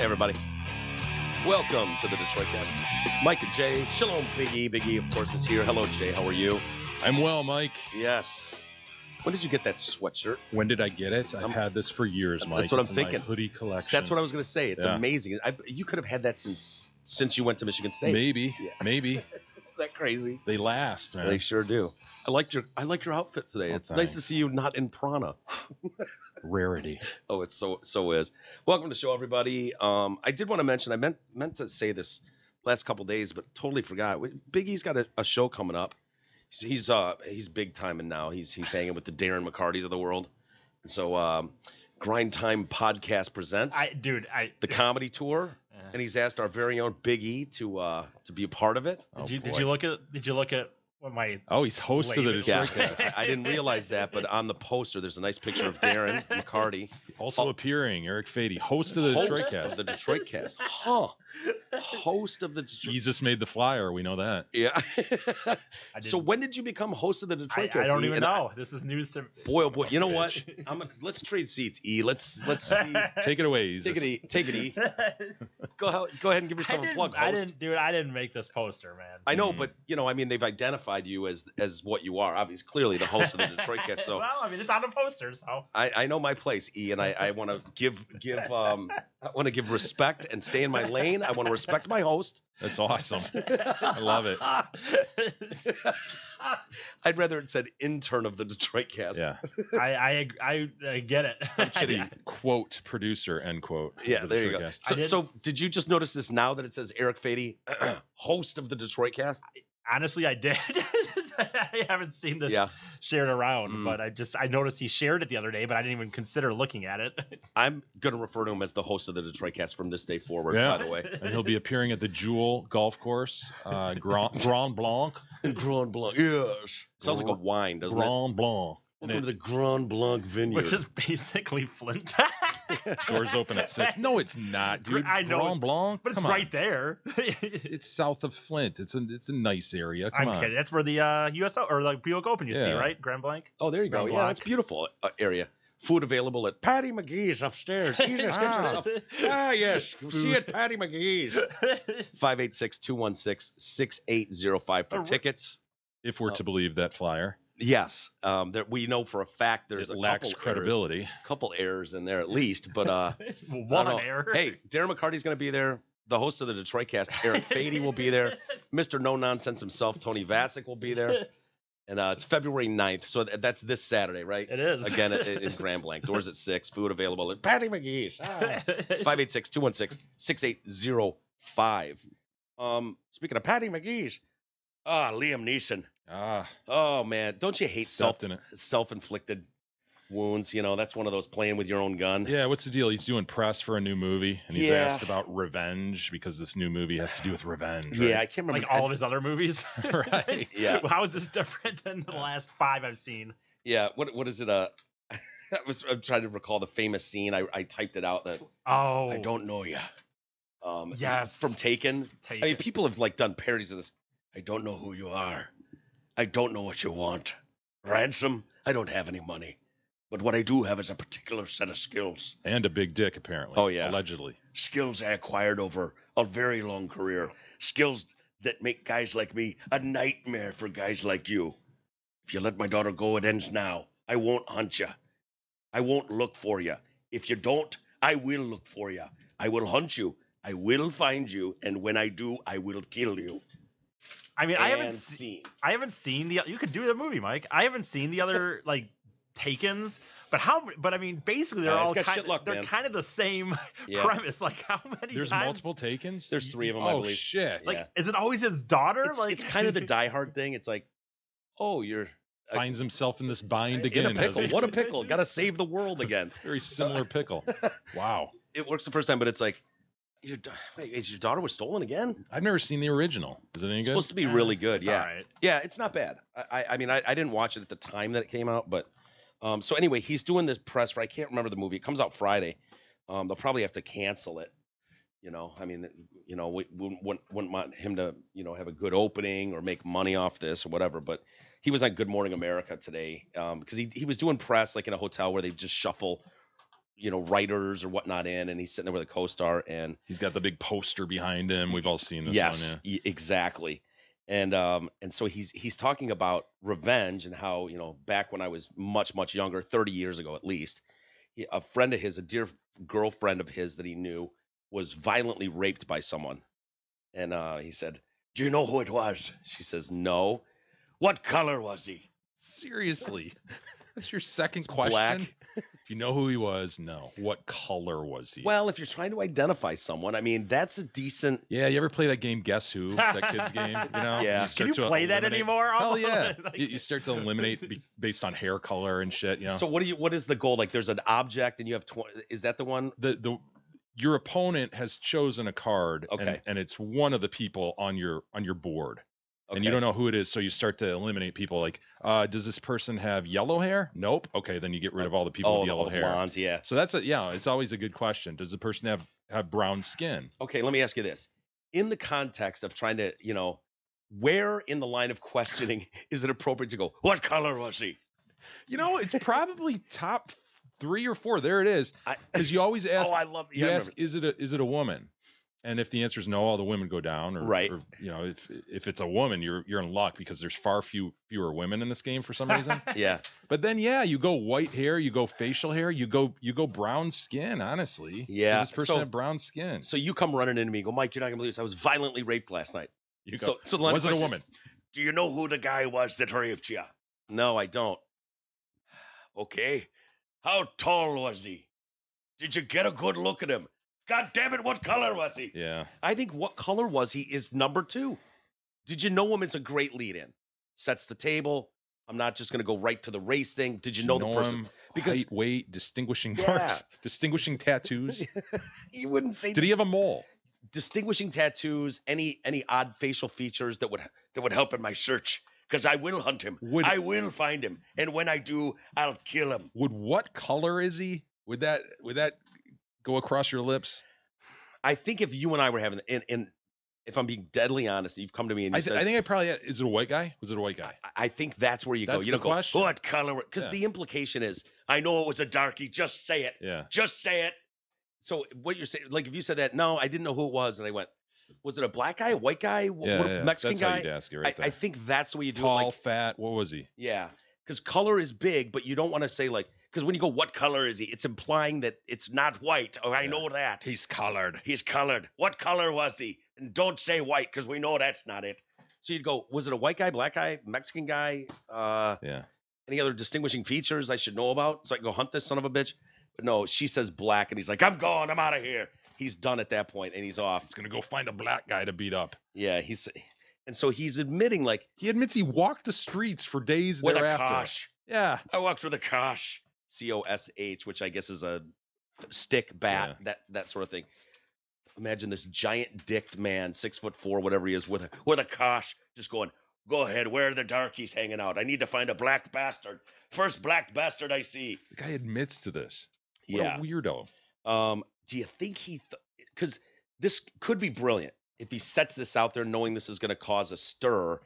Hey, everybody. Welcome to the Detroitcast. Mike and Jay. Shalom, Big E. Big E, of course, is here. Hello, Jay. How are you? I'm well, Mike. Yes. When did you get that sweatshirt? When did I get it? I've had this for years, Mike. That's what It's I'm in thinking. My hoodie collection. That's what I was going to say. It's Yeah. amazing. You could have had that since you went to Michigan State. Maybe. Yeah. Maybe. Isn't that crazy? They last, man. They sure do. I liked your outfit today. Oh, It's nice to thanks. see you not in prana. Rarity. Oh, it's so is. Welcome to the show, everybody. I did want to mention, I meant to say this last couple days, but totally forgot. Big E's got a show coming up. He's big time, and now he's hanging with the Darren McCartys of the world. And so Grind Time Podcast presents the comedy tour, and he's asked our very own Big E to be a part of it. Oh, Did boy. you look at what my Oh, he's host of the latest- Yeah, Detroitcast. I didn't realize that, but on the poster there's a nice picture of Darren McCarty. Also appearing, Eric Fady, host of the Host Detroitcast. of the Detroitcast. Huh. Host of the Detroit. Jesus made the flyer. We know that. Yeah. I So didn't- when did you become host of the Detroitcast? I don't E? even And know. This is news to me. Boy, oh boy. You know what? Bitch. Let's trade seats, E. Let's see. Take it away, Jesus. Take it, E. Take it, E. Go ahead and give yourself a plug. I Host. didn't make this poster, man. I know, Mhm. but I mean, they've identified you as what you are. Obviously, clearly the host of the Detroitcast. So well, I mean, it's on a poster, so. I know my place, E, and I want to give respect and stay in my lane. I want to respect my host. That's awesome. I love it. I'd rather it said intern of the Detroitcast. Yeah. I get it. kidding. Quote producer, end quote. of Yeah, the there you go. Detroitcast. So did you just notice this now that it says Eric Fady, host of the Detroitcast? Honestly, I did. I haven't seen this Yeah. shared around, Mm. but I noticed he shared it the other day, but I didn't even consider looking at it. I'm going to refer to him as the host of the Detroitcast from this day forward, Yeah. by the way. And he'll be appearing at the Jewel Golf Course, Grand Blanc. Grand Blanc. Yes. Sounds like a wine, doesn't it? Grand Blanc. Welcome to the Grand Blanc Vineyard. Which is basically Flint. Doors open at 6. No, it's not, dude. I know Grand Blanc. But it's Come on. right there. It's south of Flint. It's a nice area. Come I'm on. kidding. That's where the USO or the Buick Open used to be, Yeah. right? Grand Blanc. Oh, there you go. Grand Yeah, Blanc. it's beautiful area. Food available at Patty McGee's upstairs. Jesus, get yourself. Yes. See at Patty McGee's. 586-216-6805 for Oh, tickets. If we're to believe that flyer, Yes. That we know for a fact there's it a lacks couple credibility. couple errors in there at least. But I One don't know. error. Hey, Darren McCarty's going to be there. The host of the Detroitcast, Eric Fady, will be there. Mr. No Nonsense himself, Tony Vasic, will be there. And it's February 9th. So that's this Saturday, right? It is. Again, in Grand Blanc. Doors at 6. Food available at Patty McGee's. 586-216-6805. Speaking of Patty McGee's, Liam Neeson. Ah, Oh, man. Don't you hate stepped in it. self-inflicted wounds? That's one of those playing with your own gun. Yeah, what's the deal? He's doing press for a new movie, and he's Yeah. asked about revenge because this new movie has to do with revenge. Yeah, I right? can't remember. Like all of his other movies. Right. Yeah. How is this different than the last 5 I've seen? Yeah, what is it? I'm trying to recall the famous scene. I typed it out that Oh. I don't know you. Yes. From Taken. Take I mean, it. people have done parodies of this. I don't know who you are. I don't know what you want. Ransom? I don't have any money. But what I do have is a particular set of skills. And a big dick, apparently. Oh, yeah. Allegedly. Skills I acquired over a very long career. Skills that make guys like me a nightmare for guys like you. If you let my daughter go, it ends now. I won't hunt you. I won't look for you. If you don't, I will look for you. I will hunt you. I will find you. And when I do, I will kill you. I mean, I haven't And seen the. You could do the movie, Mike. I haven't seen the other Takens, but I mean, basically they're Yeah, it's all got kind shit luck, they're man. kind of the same Yeah. premise. Like how many There's times? multiple Takens? There's 3 of them, I Oh, believe. shit. Like, Yeah. is it always his daughter? It's kind of the Die Hard thing. It's like, oh, you're Finds himself in this bind in again. a does pickle. he? What a pickle. Got to save the world again. Very similar pickle. Wow. It works the first time, but it's like, wait, is your daughter was stolen again? I've never seen the original. Is it any It's good? supposed to be really good. It's Yeah. all right. Yeah, it's not bad. I mean, I didn't watch it at the time that it came out, but so anyway, he's doing this press for, I can't remember the movie. It comes out Friday. They'll probably have to cancel it. I mean, we wouldn't want him to, have a good opening or make money off this or whatever. But he was on Good Morning America today because he was doing press like in a hotel where they just shuffle writers or whatnot in, and he's sitting there with a co-star, and He's got the big poster behind him. We've all seen this yes, one. Yeah. exactly. And so he's talking about revenge and how, back when I was much, much younger, 30 years ago at least, a friend of his, a dear girlfriend of his that he knew, was violently raped by someone. And he said, "Do you know who it was?" She says, "No." "What color was he?" Seriously. That's your second It's question. black. If you know who he was, no. What color was he? Well, if you're trying to identify someone, I mean, that's a decent. Yeah, you ever play that game Guess Who? That kid's game, Yeah. You Can you start to play that eliminate- anymore? Hell yeah. Like- You start to eliminate based on hair color and shit, So what is the goal? Like, there's an object, and you have 20. Is that the one? Your opponent has chosen a card, Okay. and it's one of the people on your board. Okay. And you don't know who it is, so you start to eliminate people. Like, does this person have yellow hair? Nope. Okay, then you get rid of all the people with yellow the hair. blondes, yeah. So it's always a good question. Does the person have brown skin? Okay, let me ask you this. In the context of trying to, where in the line of questioning is it appropriate to go, "What color was he?" It's probably top 3 or 4. There it is. Because you always ask. Oh, I love You ask, is it a woman? And if the answer is no, all the women go down. Or, Right. Or, if it's a woman, you're in luck because there's fewer women in this game for some reason. Yeah. But then you go white hair, you go facial hair, you go brown skin. Honestly, Yeah, Does this person so- have brown skin? So you come running into me and go, "Mike, you're not gonna believe this. I was violently raped last night." You go, So the line of was it a question is, woman? "Do you know who the guy was that raped you?" "No, I don't." "Okay. How tall was he? Did you get a good look at him? God damn it, what color was he?" Yeah. I think what color was he is number 2. Did you know him is a great lead-in. Sets the table. I'm not just going to go right to the race thing. Did you know the person? him? Because- Height, weight, distinguishing Yeah. marks, distinguishing tattoos. You wouldn't say Did he have a mole? distinguishing tattoos, any odd facial features that would help in my search. Because I will hunt him. I will find him. And when I do, I'll kill him. What color is he? Would that go across your lips? I think if you and I were having, and if I'm being deadly honest, you've come to me and I you said, think I probably is it a white guy? Was it a white guy? I think that's where you go. That's You the don't go, question. "What color?" Because Yeah. the implication is, I know it was a darkie. Just say it. Yeah. Just say it. So what you're saying, like if you said that, "No, I didn't know who it was," and I went, "Was it a black guy, a white guy, Yeah. Mexican That's guy?" how you'd ask it right there. I think that's the way you do Tall, it. Like, fat. What was he? yeah, because color is big, but you don't want to say like, because when you go, "What color is he?" it's implying that it's not white. Oh, I know that. He's colored. He's colored. What color was he? And don't say white because we know that's not it. So you'd go, "Was it a white guy, black guy, Mexican guy? Yeah. Any other distinguishing features I should know about so I can go hunt this son of a bitch?" But no, she says black, and he's like, "I'm gone. I'm out of here." He's done at that point, and he's off. He's gonna go find a black guy to beat up. Yeah, and so he's admitting like He admits he walked the streets for days with thereafter. a kosh. Yeah. I walked with a kosh, COSH, which I guess is a stick, bat, that sort of thing. Imagine this giant dicked man, 6'4", whatever he is, with a kosh, just going, "Go ahead, where are the darkies hanging out? I need to find a black bastard. First black bastard I see." The guy admits to this. What Yeah. a weirdo. Do you think because this could be brilliant if he sets this out there knowing this is going to cause a stir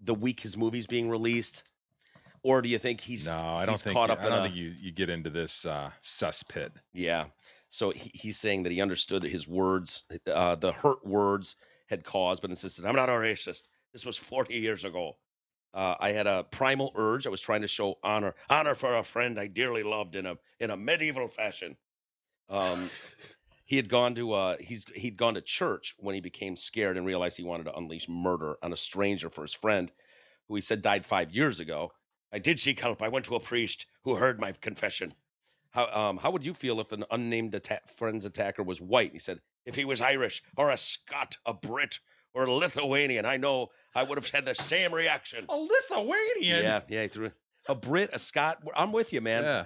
the week his movie's being released? Or do you think he's I don't think caught up I don't think you get into this cesspit. Yeah. So he's saying that he understood that his words, the hurt words had caused, but insisted, "I'm not a racist. This was 40 years ago. I had a primal urge. I was trying to show honor for a friend I dearly loved in a medieval fashion." He had gone to he'd gone to church when he became scared and realized he wanted to unleash murder on a stranger for his friend, who he said died 5 years ago. "I did seek help. I went to a priest who heard my confession." How would you feel if an unnamed friend's attacker was white? He said, "If he was Irish or a Scot, a Brit, or a Lithuanian, I know I would have had the same reaction." A Lithuanian. Yeah, he threw it. A Brit, a Scot. I'm with you, man. Yeah.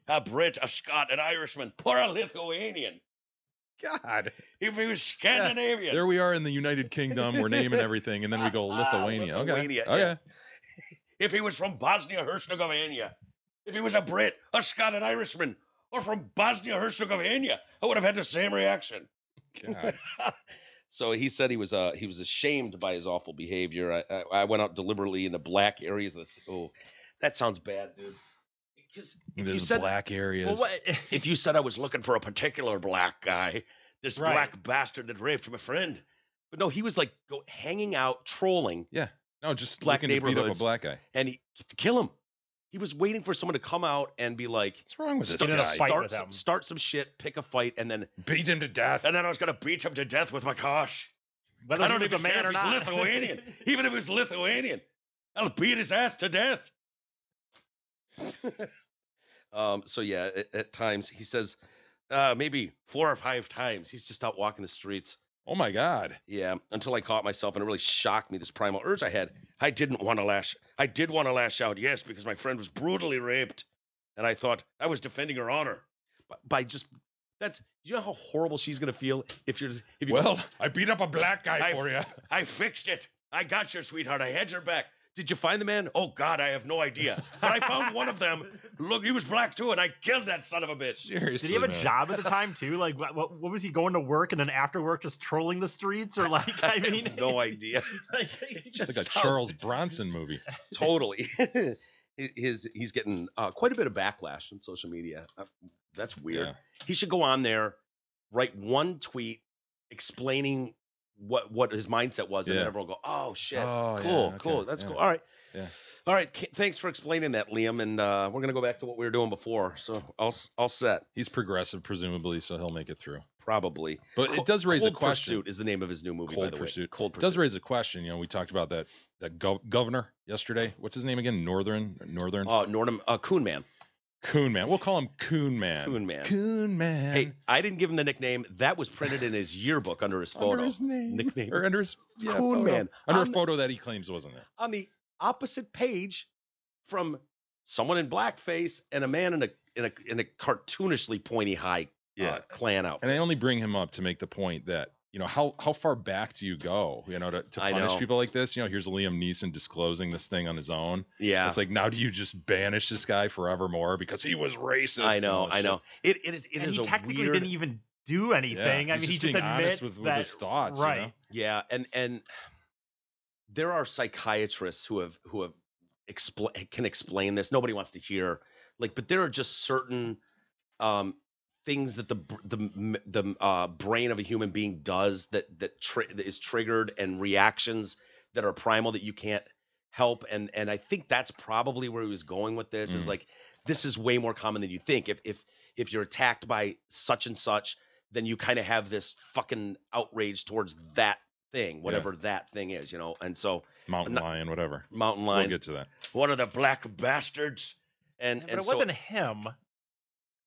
A Brit, a Scot, an Irishman, or a Lithuanian. God. If he was Scandinavian. There we are in the United Kingdom. We're naming everything, and then we go Lithuania. Lithuania, Okay. yeah. Okay. If he was from Bosnia-Herzegovina. If he was a Brit, a Scot, an Irishman, or from Bosnia-Herzegovina, I would have had the same reaction. God. So he said he was ashamed by his awful behavior. I went out deliberately into black areas of this. Oh, that sounds bad, dude. because if you There's said black areas. Well, what, if you said I was looking for a particular black guy, this Right. black bastard that raped my friend. But no, he was like hanging out, trolling, Yeah. No, just Black looking to beat up a neighborhoods. black guy. and he to kill him. He was waiting for someone to come out and be like, What's wrong with this Get in a guy? fight with him. start some shit, pick a fight, and then Beat him to death. I was gonna beat him to death with my kosh. whether I he don't was even a man care or if he's not. Lithuanian. Even if he's Lithuanian, I'll beat his ass to death. So yeah, at times he says, maybe 4 or 5 times he's just out walking the streets. Oh my God. Yeah, until I caught myself and it really shocked me. This primal urge I had. I did want to lash out, yes, because my friend was brutally raped, and I thought I was defending her honor. By just that's you know how horrible she's gonna feel if you Well, I beat up a black guy I- for you. I fixed it. I got your sweetheart. I had your back. Did you find the man? Oh God, I have no idea. But I found one of them. Look, he was black too, and I killed that son of a bitch. Seriously. Did he have a man. job at the time too? Like, what was he going to work and then after work just trolling the streets, or like, I mean, No idea. like, It It's just like a sounds- Charles Bronson movie. Totally. He's getting quite a bit of backlash on social media. That's weird. Yeah. He should go on there, write one tweet explaining what his mindset was, and then Yeah. everyone go, "Oh shit, Oh, yeah, cool, okay, cool, that's yeah. cool. All right, Yeah. all right. Thanks for explaining that, Liam. And we're gonna go back to what we were doing before. So all set, He's progressive, presumably, so he'll make it through. probably. But it does raise a Cold question. Pursuit is the name of his new movie, Cold by the Pursuit. way. Cold It Pursuit. does raise a question. You know, we talked about that governor yesterday. What's his name again? Northern. Coon Man. Coon Man. We'll call him Coon Man. Coon Man. Coon Man. Hey, I didn't give him the nickname. That was printed in his yearbook under his photo. Under his name. Nickname. Or under his Coon photo. Man. Under a On- photo that he claims wasn't there. On the opposite page from someone in blackface and a man in a cartoonishly pointy high Klan outfit. And I only bring him up to make the point that, you know, how far back do you go, you know, to I punish know. people like this? You know, here's Liam Neeson disclosing this thing on his own. Yeah, It's like, now do you just banish this guy forevermore because he was racist? I and all know, this I know. shit? It is and he a technically weird. didn't even do anything. Yeah, I mean, he's he just just being honest admits with that his thoughts, you right? know? Yeah, and there are psychiatrists who have can explain this. Nobody wants to hear but there are just certain things that the brain of a human being does that is triggered, and reactions that are primal that you can't help. And I think that's probably where he was going with this. Is like, this is way more common than you think. If you're attacked by such and such, then you kind of have this fucking outrage towards that thing, whatever that thing is, you know. And so Mountain lion, whatever. mountain We'll lion, get to that. one of the black bastards. And But it so, wasn't him.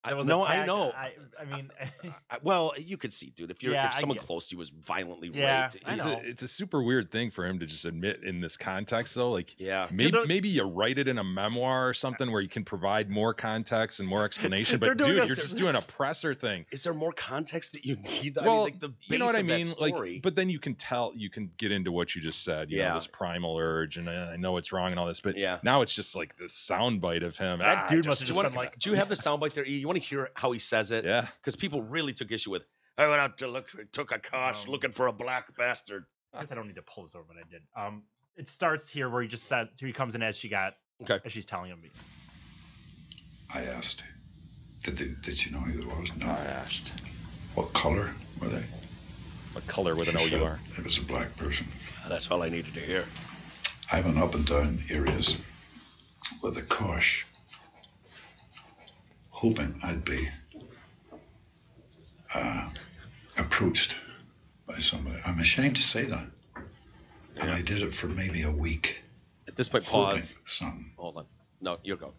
That was no, I attacked. know. I mean, Well, you could see, dude, if Yeah, if I someone get- close to you was violently Yeah, raped, I know. It's a super weird thing for him to just admit in this context, though. Like, yeah. maybe you write it in a memoir or something where you can provide more context and more explanation. They're But doing dude, a you're just doing a presser thing. Is there more context that you need? I Well, mean, like the base you know what I of that mean? story. Like, but then you can get into what you just said. You know, Yeah. this primal urge, and I know it's wrong and all this, but Yeah. now it's just like the soundbite of him. That dude must have do just you, want, been like, do you have the soundbite there? E? You want to hear how he says it? Yeah. Because people really took issue with. I went out to took a cosh looking for a black bastard. I guess I don't need to pull this over, but I did. It starts here where he just said he comes in as she's telling him. I asked, did she know who it was? No. I asked. What color were they? What color with an She said OUR? it was a black person. That's all I needed to hear. I went up and down areas with a cosh, hoping I'd be approached by somebody. I'm ashamed to say that. And I did it for maybe a week. At this point, Hoping pause. some Hold on. No, you're going.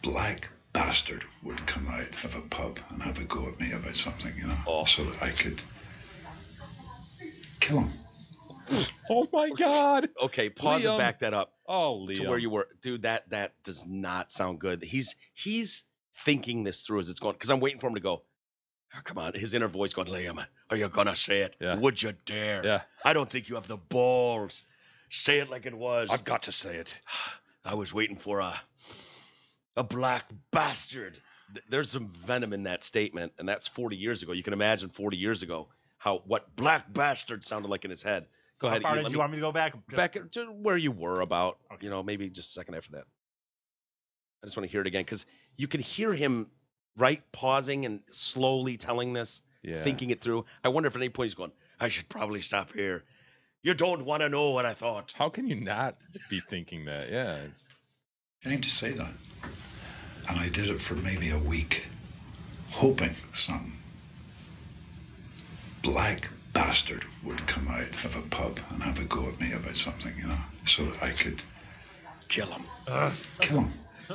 black bastard would come out of a pub and have a go at me about something, you know, Oh. so that I could kill him. Oh my God. Okay, pause Liam. and back that up Oh, Liam. to where you were, dude. That does not sound good. He's thinking this through as it's going, because I'm waiting for him to go. Oh, come on, his inner voice going, Liam, are you gonna say it? Yeah. Would you dare? Yeah. I don't think you have the balls. Say it like it was. I've got to say it. I was waiting for a black bastard. There's some venom in that statement, and that's 40 years ago. You can imagine 40 years ago what black bastard sounded like in his head. Go How ahead. far Ian, did you want me to go back? Just- back to where you were about, Okay. maybe just a second after that. I just want to hear it again, because you can hear him, right, pausing and slowly telling this, Yeah. thinking it through. I wonder if at any point he's going, I should probably stop here. You don't want to know what I thought. How can you not be thinking that? Yeah. It's, Ashamed to say that. And I did it for maybe a week, hoping some black bastard would come out of a pub and have a go at me about something, so that I could Kill him. kill him.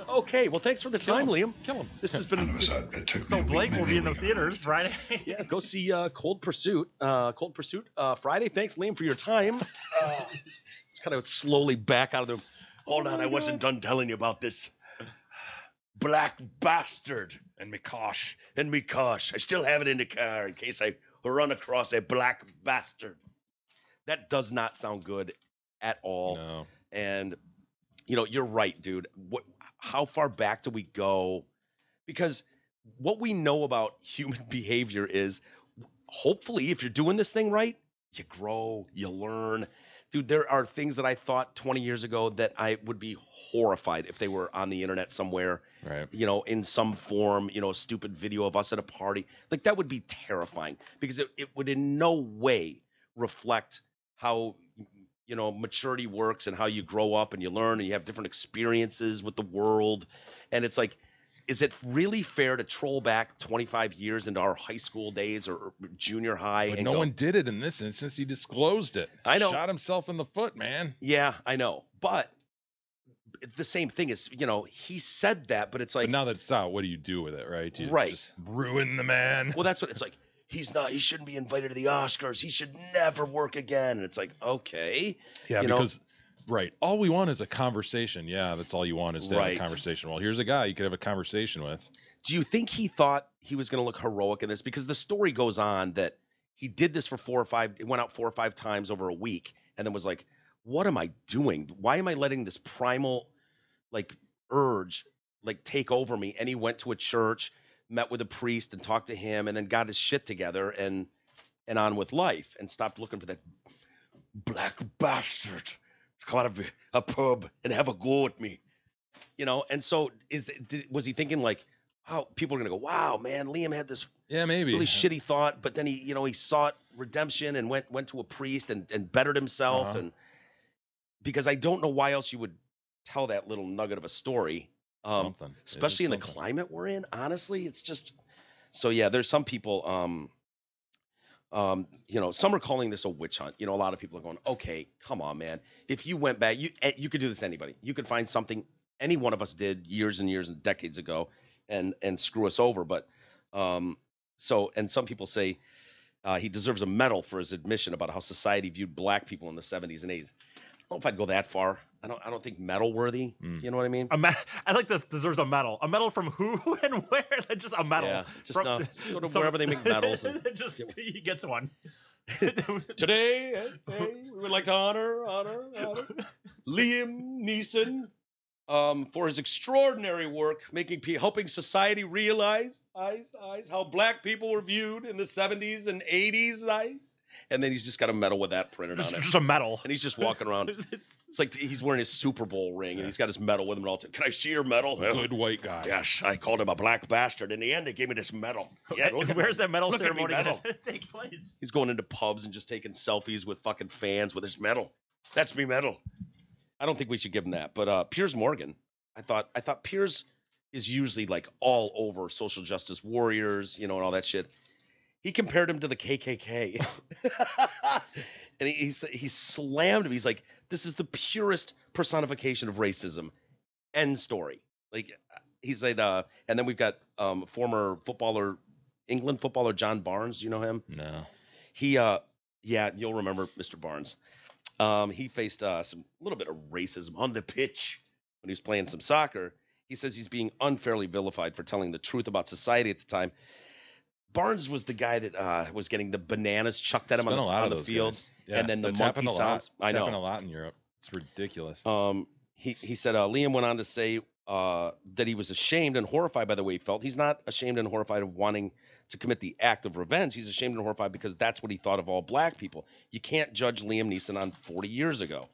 Okay, well, thanks for the time, Liam. kill him. This has And been. it took me So a week, Blake will maybe be a in the week and a theaters half. Friday. Yeah, go see Cold Pursuit. Cold Pursuit Friday. Thanks, Liam, for your time. Just kind of slowly back out of the. Hold on, I wasn't done telling you about this. Black bastard And Mikosh. and Mikosh. I still have it in the car in case I run across a black bastard. That does not sound good at all. No. And you're right, dude. How far back do we go? Because what we know about human behavior is, hopefully, if you're doing this thing right, you grow, you learn. Dude, there are things that I thought 20 years ago that I would be horrified if they were on the internet somewhere, Right. in some form, a stupid video of us at a party. Like, that would be terrifying because it would in no way reflect how maturity works and how you grow up and you learn and you have different experiences with the world. And it's like, is it really fair to troll back 25 years into our high school days or junior high? But and no go, one did it in this instance. He disclosed it. I know. Shot himself in the foot, man. Yeah, I know. But the same thing is, he said that, but it's like, But now that it's out, what do you do with it, right? Do you Right. just ruin the man? well, that's what it's like. He shouldn't be invited to the Oscars. He should never work again. And it's like, okay. Yeah, you know? because right, all we want is a conversation. Yeah, that's all you want is to have Right. a conversation. Well, here's a guy you could have a conversation with. Do you think he thought he was going to look heroic in this? Because the story goes on that he did this for went out 4 or 5 times over a week and then was like, what am I doing? Why am I letting this primal urge take over me? And he went to a church, met with a priest and talked to him and then got his shit together and on with life and stopped looking for that black bastard to come out of a pub and have a go at me. And so was he thinking oh, people are going to go, wow, man, Liam had this Yeah, maybe. really shitty thought, but then he sought redemption and went to a priest and bettered himself. Uh-huh. And because I don't know why else you would tell that little nugget of a story, Something. It is especially in the something. climate we're in. Honestly, it's just so. Yeah, there's some people. Some are calling this a witch hunt. A lot of people are going, okay, come on, man. If you went back, you could do this to anybody. You could find something any one of us did years and years and decades ago and screw us over. But and some people say he deserves a medal for his admission about how society viewed black people in the 70s and 80s. I don't know if I'd go that far. I don't think medal worthy. You know what I mean? I like this. Deserves a medal. A medal from who and where? Just a medal. Yeah, just go to some- wherever they make medals. And, just he gets one. today, we would like to honor Liam Neeson for his extraordinary work helping society realize how black people were viewed in the 70s and 80s. And then he's just got a medal with that printed on it. Just a medal. And he's just walking around. It's like he's wearing his Super Bowl ring and he's got his medal with him and all. Can I see your medal? Good white guy. Yes, I called him a black bastard. In the end, they gave me this medal. Yeah, look at Where's that medal look at me ceremony medal. going to take place? He's going into pubs and just taking selfies with fucking fans with his medal. That's me medal. I don't think we should give him that. But Piers Morgan, I thought Piers is usually all over social justice warriors, and all that shit. He compared him to the KKK. And he slammed him. He's like, this is the purest personification of racism. End story. He said, and then we've got former England footballer John Barnes. Do you know him? No. He, yeah, you'll remember Mr. Barnes. He faced some little bit of racism on the pitch when he was playing some soccer. He says he's being unfairly vilified for telling the truth about society at the time. Barnes was the guy that was getting the bananas chucked at him There's been a lot on of the those field, guys. Yeah, and then the that's monkey happened a lot. sounds. It's I know. happened a lot in Europe. It's ridiculous. He said Liam went on to say that he was ashamed and horrified by the way he felt. He's not ashamed and horrified of wanting to commit the act of revenge. He's ashamed and horrified because that's what he thought of all black people. You can't judge Liam Neeson on 40 years ago.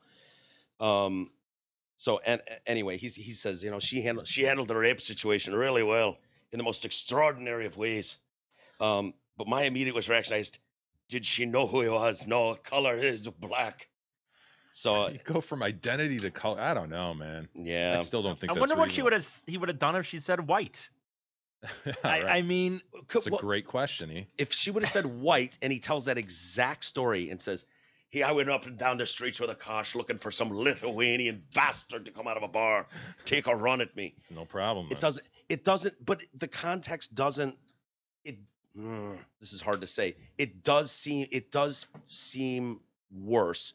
So anyway, he says, she handled the rape situation really well in the most extraordinary of ways. But my immediate reaction is, did she know who he was? No, color is black. So You go from identity to color. I don't know, man. yeah, I still don't think I that's wonder what reasonable. he would have done if she said white. Right. I mean, It's a great question. if she would have said white, and he tells that exact story and says, I went up and down the streets with a Kosh looking for some Lithuanian bastard to come out of a bar, take a run at me. It's no problem. It doesn't, but the context doesn't, this is hard to say. It does seem worse.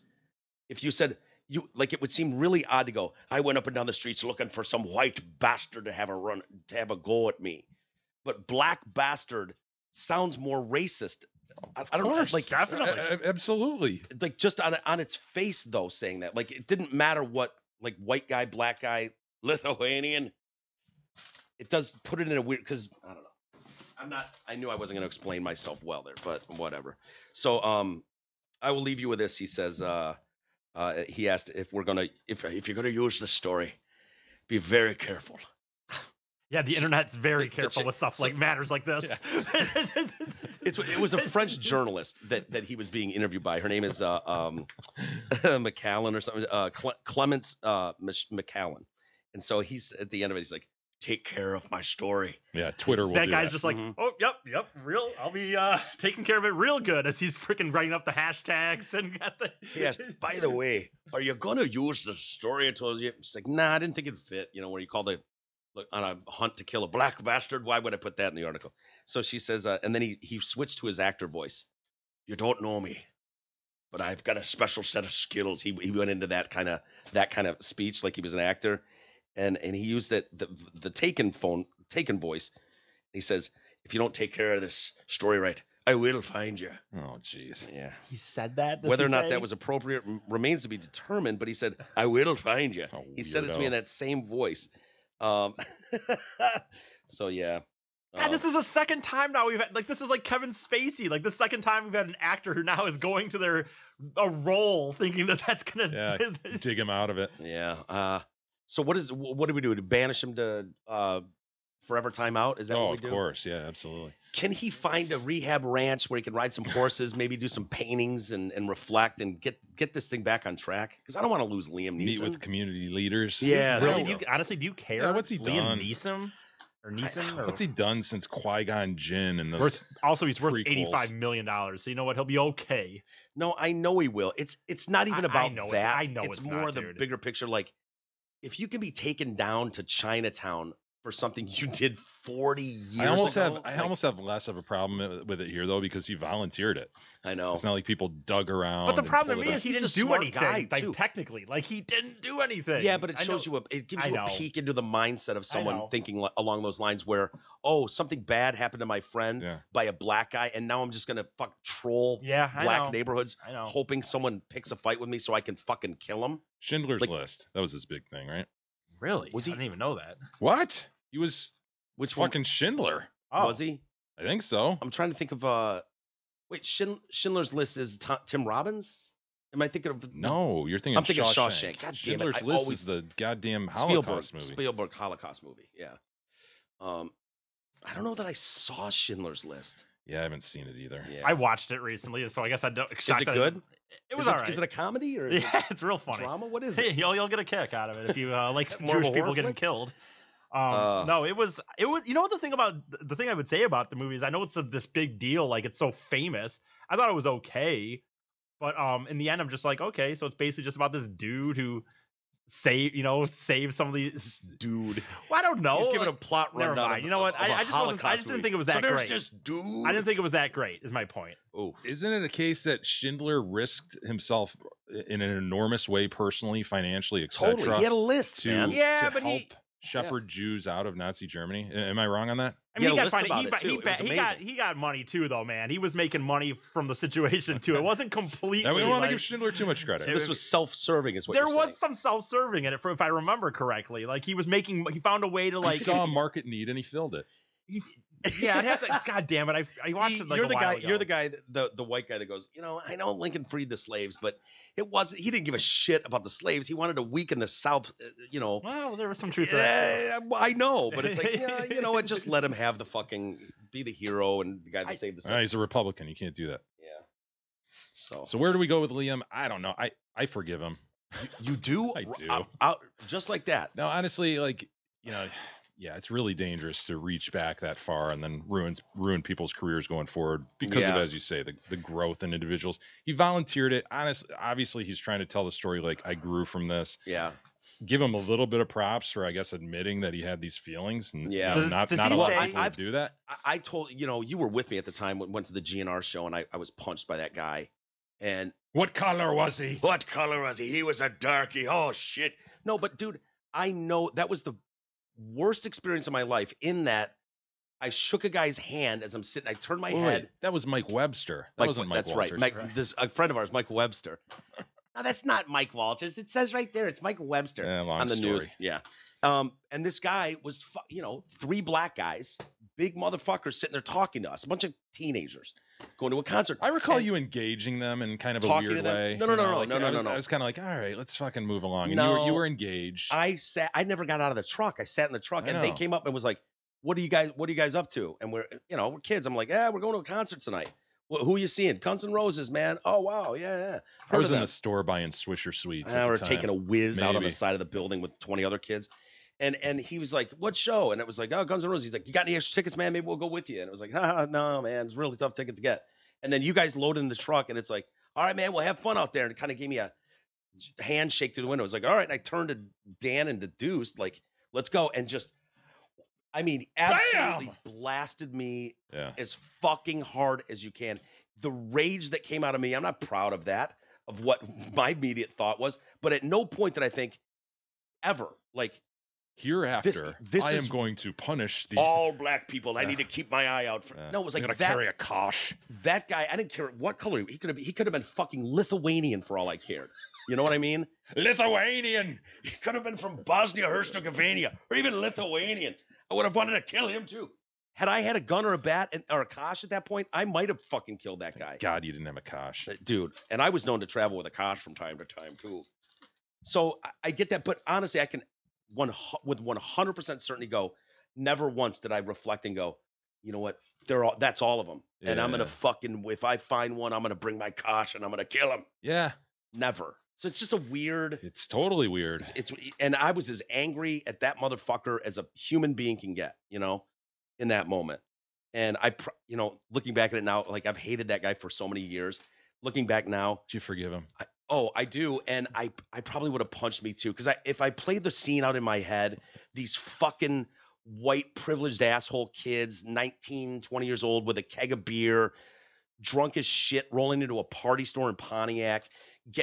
If you said, it would seem really odd to go, I went up and down the streets looking for some white bastard to have a go at me. But black bastard sounds more racist. I don't know, definitely. Absolutely. like just on its face though, saying that, like, it didn't matter what, like, white guy, black guy, Lithuanian. It does put it in a weird, because I don't know. I knew I wasn't going to explain myself well there, but whatever. So I will leave you with this. He says, he asked if you're gonna use the story, be very careful. Yeah, the internet's very careful with stuff like matters like this. Yeah. It was a French journalist that he was being interviewed by. Her name is McCallan or something. Clemence McCallan. And so he's at the end of it. He's like, "Take care of my story." Yeah, Twitter will That do guy's that. just like, oh, yep, real. I'll be taking care of it real good, as he's freaking writing up the hashtags and got the. He asked, "By the way, are you gonna use the story?" I told you. It's like, nah, I didn't think it'd fit. Where you call on a hunt to kill a black bastard. Why would I put that in the article? So she says, and then he switched to his actor voice. "You don't know me, but I've got a special set of skills." He went into that kind of speech like he was an actor, and he used the taken voice. He says, "If you don't take care of this story right, I will find you." Oh, jeez. Yeah. He said that. Whether or not that was appropriate remains to be determined, but he said, "I will find you." Oh, He said it to me in weirdo. that same voice. So yeah. And this is a second time now we've had, this is like Kevin Spacey, the second time we've had an actor who now is going to a role thinking that's gonna. Yeah, dig him out of it. Yeah. So what do we do? To banish him to forever timeout? Is that what we Of do? course. Yeah, absolutely. Can he find a rehab ranch where he can ride some horses, maybe do some paintings and reflect and get this thing back on track? Because I don't want to lose Liam Neeson. Meet with community leaders. Yeah, there Really? you Do you, go. honestly, do you care? Yeah, what's he Liam done? Neeson? Or Neeson? Or What's he done since Qui-Gon Jinn and those? he's worth prequels? $85 million. So you know what? He'll be okay. No, I know he will. It's not even I about know that. I know it's it's more not, the dude. bigger picture. Like, if you can be taken down to Chinatown for something you did 40 years I almost ago, have less of a problem with it here though, because you volunteered it. I know. It's not like people dug around. But the and problem to pulled me it is he He's didn't a do smart anything. guy, too. Technically, he didn't do anything. Yeah, but it I shows know. it gives I you a know. peek into the mindset of I someone know. thinking along those lines where, oh, something bad happened to my friend Yeah. by a black guy, and now I'm just gonna troll Yeah, I black know. neighborhoods, I know. hoping someone picks a fight with me so I can fucking kill him. Schindler's Like- List. That was his big thing, right? Really? Was he- I didn't even know that. What? He was Which one fucking Schindler. Oh, was he? I think so. I'm trying to think of wait, Schindler's List is Tim Robbins? Am I thinking of No, you're thinking I'm thinking Shawshank. Shawshank. God damn it, Schindler's I List always- is the goddamn Spielberg Holocaust movie. Spielberg Holocaust movie? Yeah. I don't know that I saw Schindler's List. Yeah, I haven't seen it either. Yeah. I watched it recently, so I guess I don't. Is it good? It was is all right. Is it a comedy or is Yeah, it's real funny. it drama? What is Hey, it? you'll get a kick out of it if you like More of a Jewish people horror getting flick? killed. Uh. No, it was. You know what the thing I would say about the movie is I know it's this big deal, it's so famous. I thought it was okay, but in the end I'm just like, okay, so it's basically just about this dude who save some of these. Dude. Well, I don't know. He's giving a plot Never rundown. mind. You know what? Of a I just Holocaust didn't movie. think it was So that there's great. this dude. I didn't think it was that great. Is my point. Oh, Isn't it a case that Schindler risked himself in an enormous way, personally, financially, etc., totally. He had a list, to, man. Yeah, to but help shepherd Jews out of Nazi Germany? Am I wrong on that? I mean, He he had a got list money. about it, too. It was amazing. He got money too, though, man. He was making money from the situation too. It wasn't completely. Now, we don't want to like- give Schindler too much credit. So this was self-serving, is what there you're was saying. some self-serving in it, if I remember correctly. He was making. He found a way to He saw a market need and he filled it. Yeah, I'd have to. God damn it! I watched it like You're a the while guy. ago. You're the guy. The white guy that goes. I know Lincoln freed the slaves, but it wasn't. He didn't give a shit about the slaves. He wanted to weaken the South. Well, there was some truth to that too. Yeah, I know, but it's like, yeah, you know what? Just let him have the fucking be the hero and the guy that saved the slaves. He's a Republican. You can't do that. Yeah. So where do we go with Liam? I don't know. I forgive him. You do? I do. Just like that. No, honestly, like, yeah, it's really dangerous to reach back that far and then ruin people's careers going forward because of, as you say, the growth in individuals. He volunteered it. Obviously, he's trying to tell the story like, I grew from this. Yeah. Give him a little bit of props for, I guess, admitting that he had these feelings and not Does a he lot say- of people would do that. I told you were with me at the time when went to the GNR show, and I was punched by that guy. And What color was he? what color was he? He was a darky. Oh shit. No, but dude, I know that was the worst experience of my life. In that, I shook a guy's hand as I'm sitting. I turned my head. Wait, that was Mike Webster. That wasn't Mike That's Walters. right. A friend of ours, Michael Webster. No, that's not Mike Walters. It says right there, it's Michael Webster Long on the story. news. Yeah. And this guy was, 3 black guys, big motherfuckers sitting there talking to us, a bunch of teenagers going to a concert. I recall And you engaging them in kind of a talking to weird them? way. No. I was kind of like, all right, let's fucking move along. And No. you were engaged. I never got out of the truck. I sat in the truck, I and they know. came up and was like, what are you guys up to? And we're kids. I'm like, yeah, we're going to a concert tonight. Who are you seeing? Guns N' Roses, man. Oh, wow. Yeah. I was Heard of in them. the store buying Swisher Sweets. We're taking a whiz out on the Maybe. side of the building with 20 other kids. And he was like, what show? And it was like, oh, Guns N' Roses. He's like, you got any extra tickets, man? Maybe we'll go with you. And it was like, no, man. It's a really tough ticket to get. And then you guys loaded in the truck, and it's like, all right, man, we'll have fun out there. And it kind of gave me a handshake through the window. It was like, all right. And I turned to Dan and to Deuce, like, let's go. And just, absolutely blasted me as fucking hard as you can. The rage that came out of me, I'm not proud of that, of what my immediate thought was, but at no point did I think ever, like, Hereafter, this I am is going to punish the all black people. I need to keep my eye out for. No, it was like I'm gonna that. carry a kosh. That guy, I didn't care what color he could have been fucking Lithuanian for all I cared. You know what I mean? Lithuanian. He could have been from Bosnia Herzegovina or even Lithuanian. I would have wanted to kill him too. Had I had a gun or a bat or a kosh at that point, I might have fucking killed that guy. God, you didn't have a kosh. Dude. And I was known to travel with a kosh from time to time too. So I get that, but honestly, I can with 100% certainty go, never once did I reflect and go, you know what? That's all of them. Yeah. And I'm going to fucking, if I find one, I'm going to bring my kosh and I'm going to kill him. Yeah. Never. So it's just a weird. It's totally weird. And I was as angry at that motherfucker as a human being can get, in that moment. And looking back at it now, like I've hated that guy for so many years. Looking back now. Do you forgive him? I do. And I probably would have punched me too. Because if I played the scene out in my head, these fucking white privileged asshole kids, 19, 20 years old with a keg of beer, drunk as shit, rolling into a party store in Pontiac,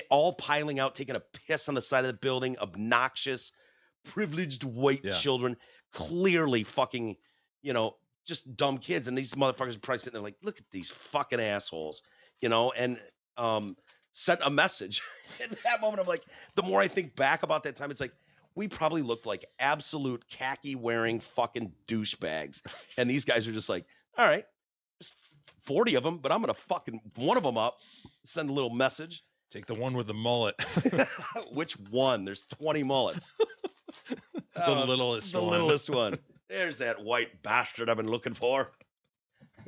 all piling out, taking a piss on the side of the building, obnoxious, privileged white children, clearly fucking, just dumb kids. And these motherfuckers are probably sitting there like, look at these fucking assholes, and sent a message. In that moment, I'm like, the more I think back about that time, it's like, we probably looked like absolute khaki wearing fucking douchebags. And these guys are just like, all right, there's 40 of them, but I'm going to fucking one of them up, send a little message. Take the one with the mullet. Which one? There's 20 mullets. The littlest one. The littlest one. There's that white bastard I've been looking for.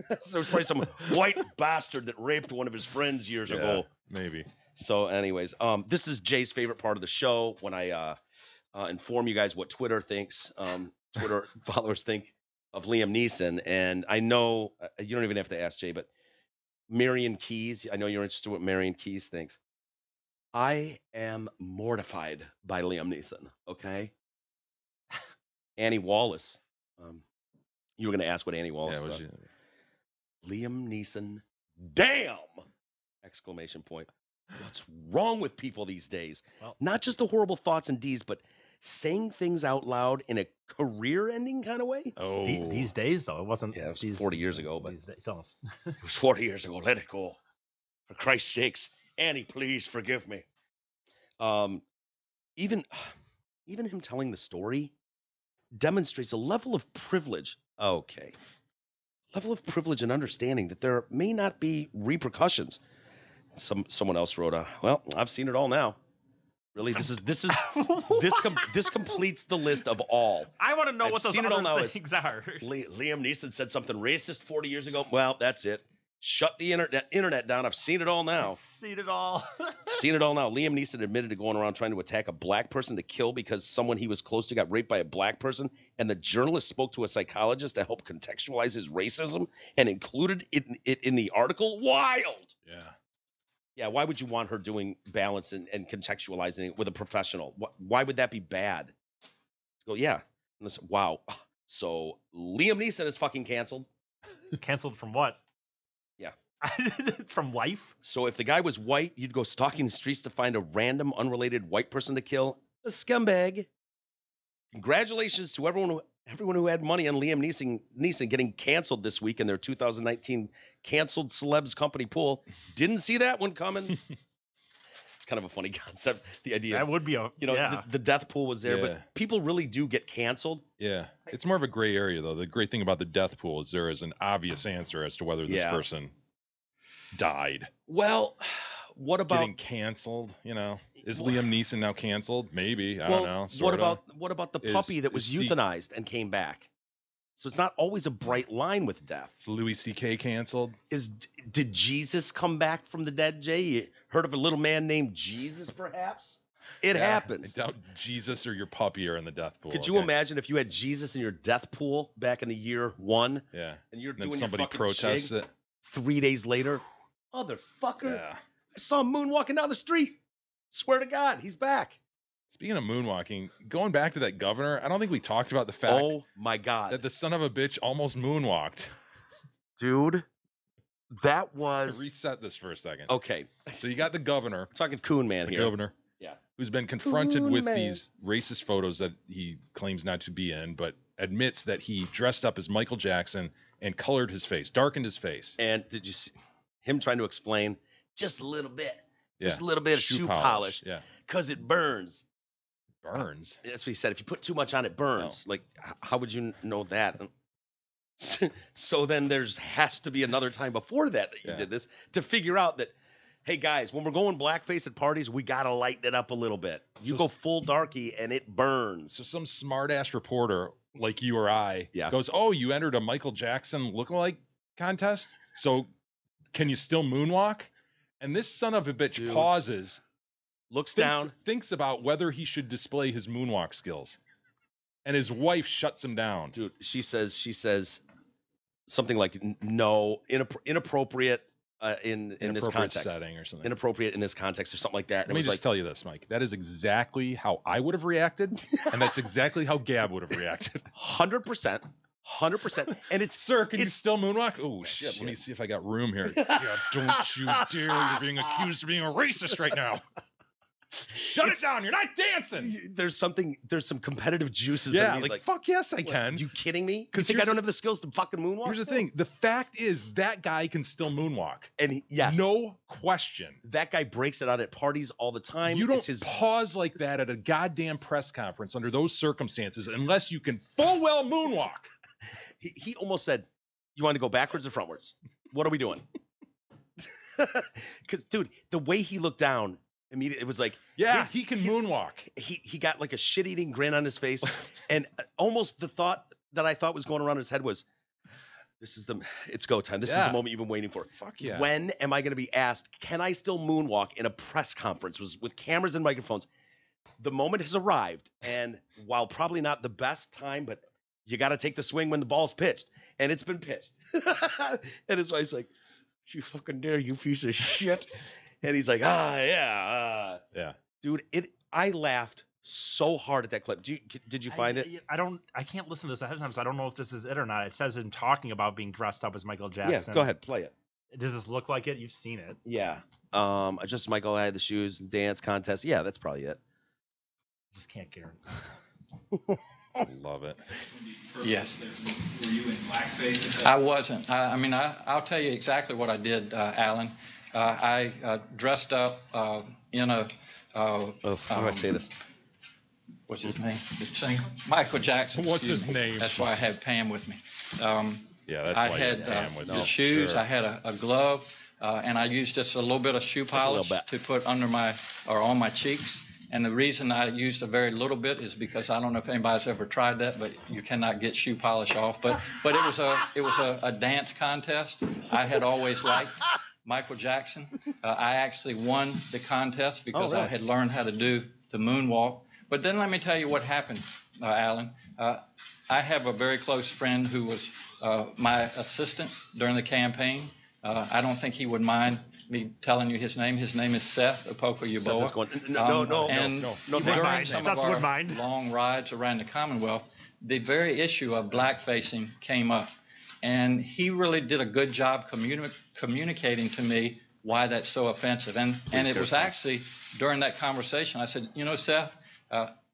There's probably some white bastard that raped one of his friends years ago. Maybe. So anyways, this is Jay's favorite part of the show when I inform you guys what Twitter thinks. Twitter followers think of Liam Neeson. And I know you don't even have to ask Jay, but Marion Keys, I know you're interested in what Marion Keys thinks. I am mortified by Liam Neeson, okay? Annie Wallace. You were going to ask what Annie Wallace thought. Liam Neeson, damn! Exclamation point. What's wrong with people these days? Well, not just the horrible thoughts and deeds, but saying things out loud in a career-ending kind of way. Oh, these days though, it wasn't. Yeah, it was 40 years ago, but these days, almost. It was 40 years ago. Let it go. For Christ's sakes, Annie, please forgive me. Even him telling the story demonstrates a level of privilege Okay. Level of privilege and understanding that there may not be repercussions. Someone else wrote well, I've seen it all now. Really, this completes the list of all. I want to know I've what those seen it all now other things are. Liam Neeson said something racist 40 years ago. Well, that's it. Shut the internet down. I've seen it all now. I've seen it all. Seen it all now. Liam Neeson admitted to going around trying to attack a black person to kill because someone he was close to got raped by a black person, and the journalist spoke to a psychologist to help contextualize his racism and included it in the article. Wild. Yeah. Yeah, why would you want her doing balance and contextualizing it with a professional? Why would that be bad? Go, yeah. Wow. So Liam Neeson is fucking canceled. Canceled from what? Yeah. From life? So if the guy was white, you'd go stalking the streets to find a random, unrelated white person to kill? A scumbag. Congratulations to everyone who had money on Liam Neeson getting canceled this week in their 2019 canceled celebs company pool. Didn't see that one coming. It's kind of a funny concept. The idea that would be the death pool was there, Yeah. but people really do get canceled. Yeah. It's more of a gray area, though. The great thing about the death pool is there is an obvious answer as to whether this person died. Well, what about getting canceled? Is Liam Neeson now canceled? Maybe. I don't know. What about the puppy that was euthanized and came back? So it's not always a bright line with death. Is Louis C.K. canceled? Did Jesus come back from the dead, Jay? You heard of a little man named Jesus, perhaps? It happens. I doubt Jesus or your puppy are in the death pool. Could you imagine if you had Jesus in your death pool back in the year 1? Yeah. And you're then doing somebody your fucking protests jig, it. 3 days later, motherfucker. Yeah. I saw him moonwalking down the street. Swear to God, he's back. Speaking of moonwalking, going back to that governor, I don't think we talked about the fact oh my God, that the son of a bitch almost moonwalked. Dude, that was... Reset this for a second. Okay. So you got the governor. I'm talking Coon Man here. Governor. Yeah. Who's been confronted with these racist photos that he claims not to be in, but admits that he dressed up as Michael Jackson and colored his face, darkened his face. And did you see him trying to explain just a little bit? Just a little bit of shoe polish. Yeah. Because it burns. Burns? That's what he said. If you put too much on, it burns. Oh. Like, how would you know that? So then has to be another time before that you did this to figure out that, hey, guys, when we're going blackface at parties, we got to lighten it up a little bit. You go full darky and it burns. So some smart-ass reporter like you or I goes, oh, you entered a Michael Jackson lookalike contest? So can you still moonwalk? And this son of a bitch pauses, thinks about whether he should display his moonwalk skills. And his wife shuts him down. Dude, she says something like, no, inappropriate in this context. Setting or something. Inappropriate in this context or something like that. Let me just tell you this, Mike. That is exactly how I would have reacted. And that's exactly how Gab would have reacted. 100%. 100%. And it's, sir, can you still moonwalk? Oh, shit. Let me see if I got room here. Yeah, don't you dare. You're being accused of being a racist right now. Shut it down. You're not dancing. There's some competitive juices. Yeah, like fuck yes, I can. Are you kidding me? Because I don't have the skills to fucking moonwalk. Here's the thing. The fact is that guy can still moonwalk. And yes. No question. That guy breaks it out at parties all the time. You don't pause like that at a goddamn press conference under those circumstances unless you can full well moonwalk. He almost said, you want to go backwards or frontwards? What are we doing? Because, dude, the way he looked down, immediately, it was like, yeah, he can moonwalk. He got like a shit-eating grin on his face. And almost the thought that I thought was going around his head was, it's go time. This is the moment you've been waiting for. Fuck yeah. When am I going to be asked, can I still moonwalk in a press conference with cameras and microphones? The moment has arrived. And while probably not the best time, but you got to take the swing when the ball's pitched. And it's been pitched. And his wife's like, you fucking dare, you piece of shit. And he's like, yeah. Dude, I laughed so hard at that clip. Did you find it? I can't listen to this ahead of time, so I don't know if this is it or not. It says him talking about being dressed up as Michael Jackson. Yeah, go ahead, play it. Does this look like it? You've seen it. Yeah. Just Michael, I had the shoes, dance contest. Yeah, that's probably it. Just can't guarantee. I love it. Yes. Were you in blackface? I wasn't. I'll tell you exactly what I did, Alan. I dressed up in a. How do I say this? What's his name? The singer? Michael Jackson. What's his name? That's why I have Pam with me. Yeah, that's I why had you ham with the you. shoes. Sure. I had a glove, and I used just a little bit of shoe Just a little polish bit. to put under on my cheeks. And the reason I used a very little bit is because I don't know if anybody's ever tried that, but you cannot get shoe polish off. But it was a dance contest. I had always liked Michael Jackson. I actually won the contest because really? I had learned how to do the moonwalk. But then let me tell you what happened, Alan. I have a very close friend who was my assistant during the campaign. I don't think he would mind me telling you his name. His name is Seth Opoku-Yeboah. Seth is going, no, And no, during mind. some Seth of would our mind. long rides around the Commonwealth, the very issue of blackfacing came up. And he really did a good job communicating to me why that's so offensive. And it was actually during that conversation, I said, you know, Seth,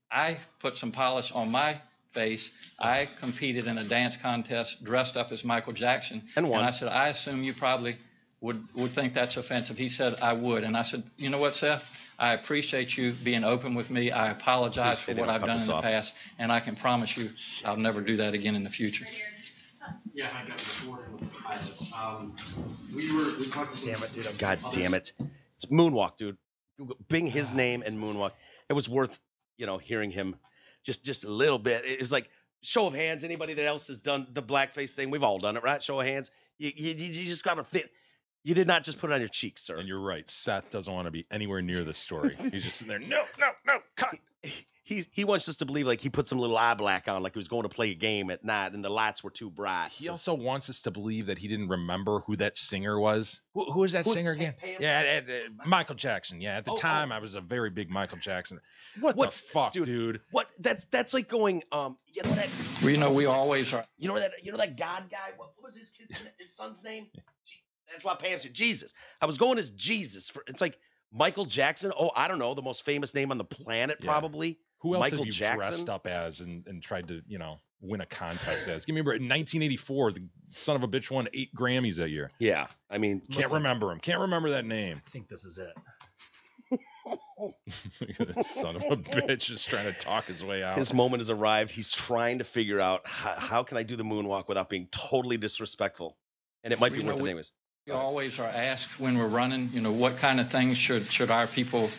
I put some polish on my face. I competed in a dance contest dressed up as Michael Jackson. And won. I said, I assume you probably would think that's offensive. He said, I would. And I said, you know what, Seth? I appreciate you being open with me. I apologize for what I've done in the past. And I can promise you I'll never do that again in the future. Yeah, I got recorded with the pilot. We talked to Damn it, dude. God damn it. It's Moonwalk, dude. Bing his name and Moonwalk. It was worth, hearing him just a little bit. It was like, show of hands. Anybody that else has done the blackface thing? We've all done it, right? Show of hands. You just got to think. You did not just put it on your cheeks, sir. And you're right. Seth doesn't want to be anywhere near this story. He's just sitting there. No, cut. He wants us to believe like he put some little eye black on, like he was going to play a game at night and the lights were too bright. He also wants us to believe that he didn't remember who that singer was. Who is that singer again? Yeah, Michael Jackson. Yeah, at the time I was a very big Michael Jackson. What the fuck, dude? What? That's like going. You know that. Well, we always are. You know that God guy. What was his son's name? That's why Pam said Jesus. I was going as Jesus it's like Michael Jackson. Oh, I don't know, the most famous name on the planet, probably. Who else Michael have you Jackson? Dressed up as and tried to, win a contest as? Give me a break. In 1984, the son of a bitch won 8 Grammys that year. Yeah, I mean, can't remember him. Can't remember that name. I think this is it. Son of a bitch is trying to talk his way out. His moment has arrived. He's trying to figure out how can I do the moonwalk without being totally disrespectful, and it might be worth it anyways. We always are asked when we're running, what kind of things should our people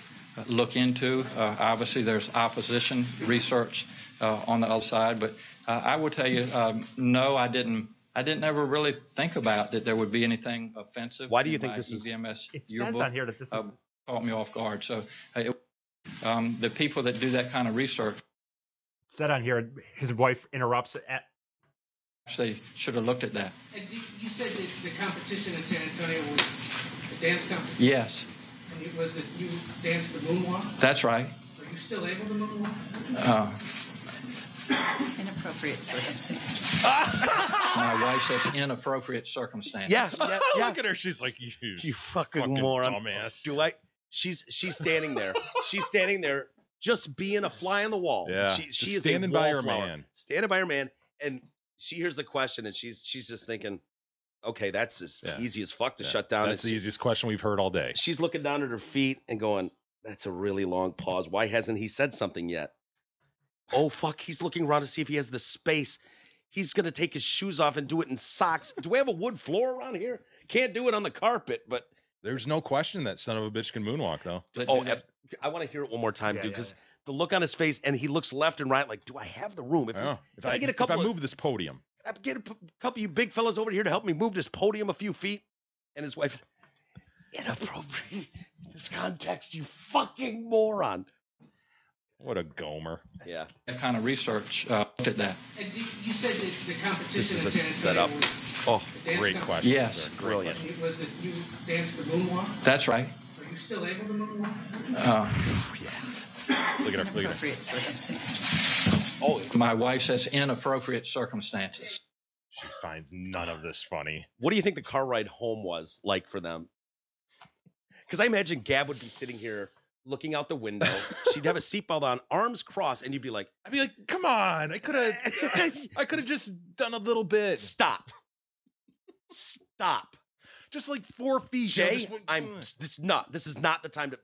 look into. Obviously, there's opposition research on the other side, but I will tell you, no, I didn't ever really think about that there would be anything offensive. Why do you think this is? It says on here that this is caught me off guard. So the people that do that kind of research said on here. His wife interrupts. They should have looked at that. And you said that the competition in San Antonio was a dance competition? Yes. And it was that you danced the moonwalk? That's right. Are you still able to moonwalk? Inappropriate circumstances. My wife says inappropriate circumstances. Yeah. Look at her. She's like, you fucking moron. Dumbass. Do I? She's standing there. She's standing there, just being a fly on the wall. Yeah. She is standing a by her wallflower. man. Standing by her man, and she hears the question, and she's just thinking, okay, that's as easy as fuck to shut down. That's the easiest question we've heard all day. She's looking down at her feet and going, that's a really long pause. Why hasn't he said something yet? Oh, fuck, he's looking around to see if he has the space. He's going to take his shoes off and do it in socks. Do we have a wood floor around here? Can't do it on the carpet, but... There's no question that son of a bitch can moonwalk, though. I want to hear it one more time, dude, because the look on his face, and he looks left and right like, do I have the room? If I move this podium. I get a couple of you big fellas over here to help me move this podium a few feet. And his wife, inappropriate in this context, you fucking moron. What a gomer. Yeah. That kind of research looked at that. And you said that the competition This is a in San Antonio setup. was Oh, a dance great competition? question. Yes. Sir. Brilliant. And it was that you danced the moonwalk? That's right. Are you still able to moonwalk? Look at her. Inappropriate circumstances. Oh, My wife says inappropriate circumstances. She finds none of this funny. what do you think the car ride home was like for them? Because I imagine Gab would be sitting here looking out the window. She'd have a seatbelt on, arms crossed, and you'd be like, I'd be like, come on. I could have just done a little bit. stop. Just like 4 feet. Jay, this is not the time to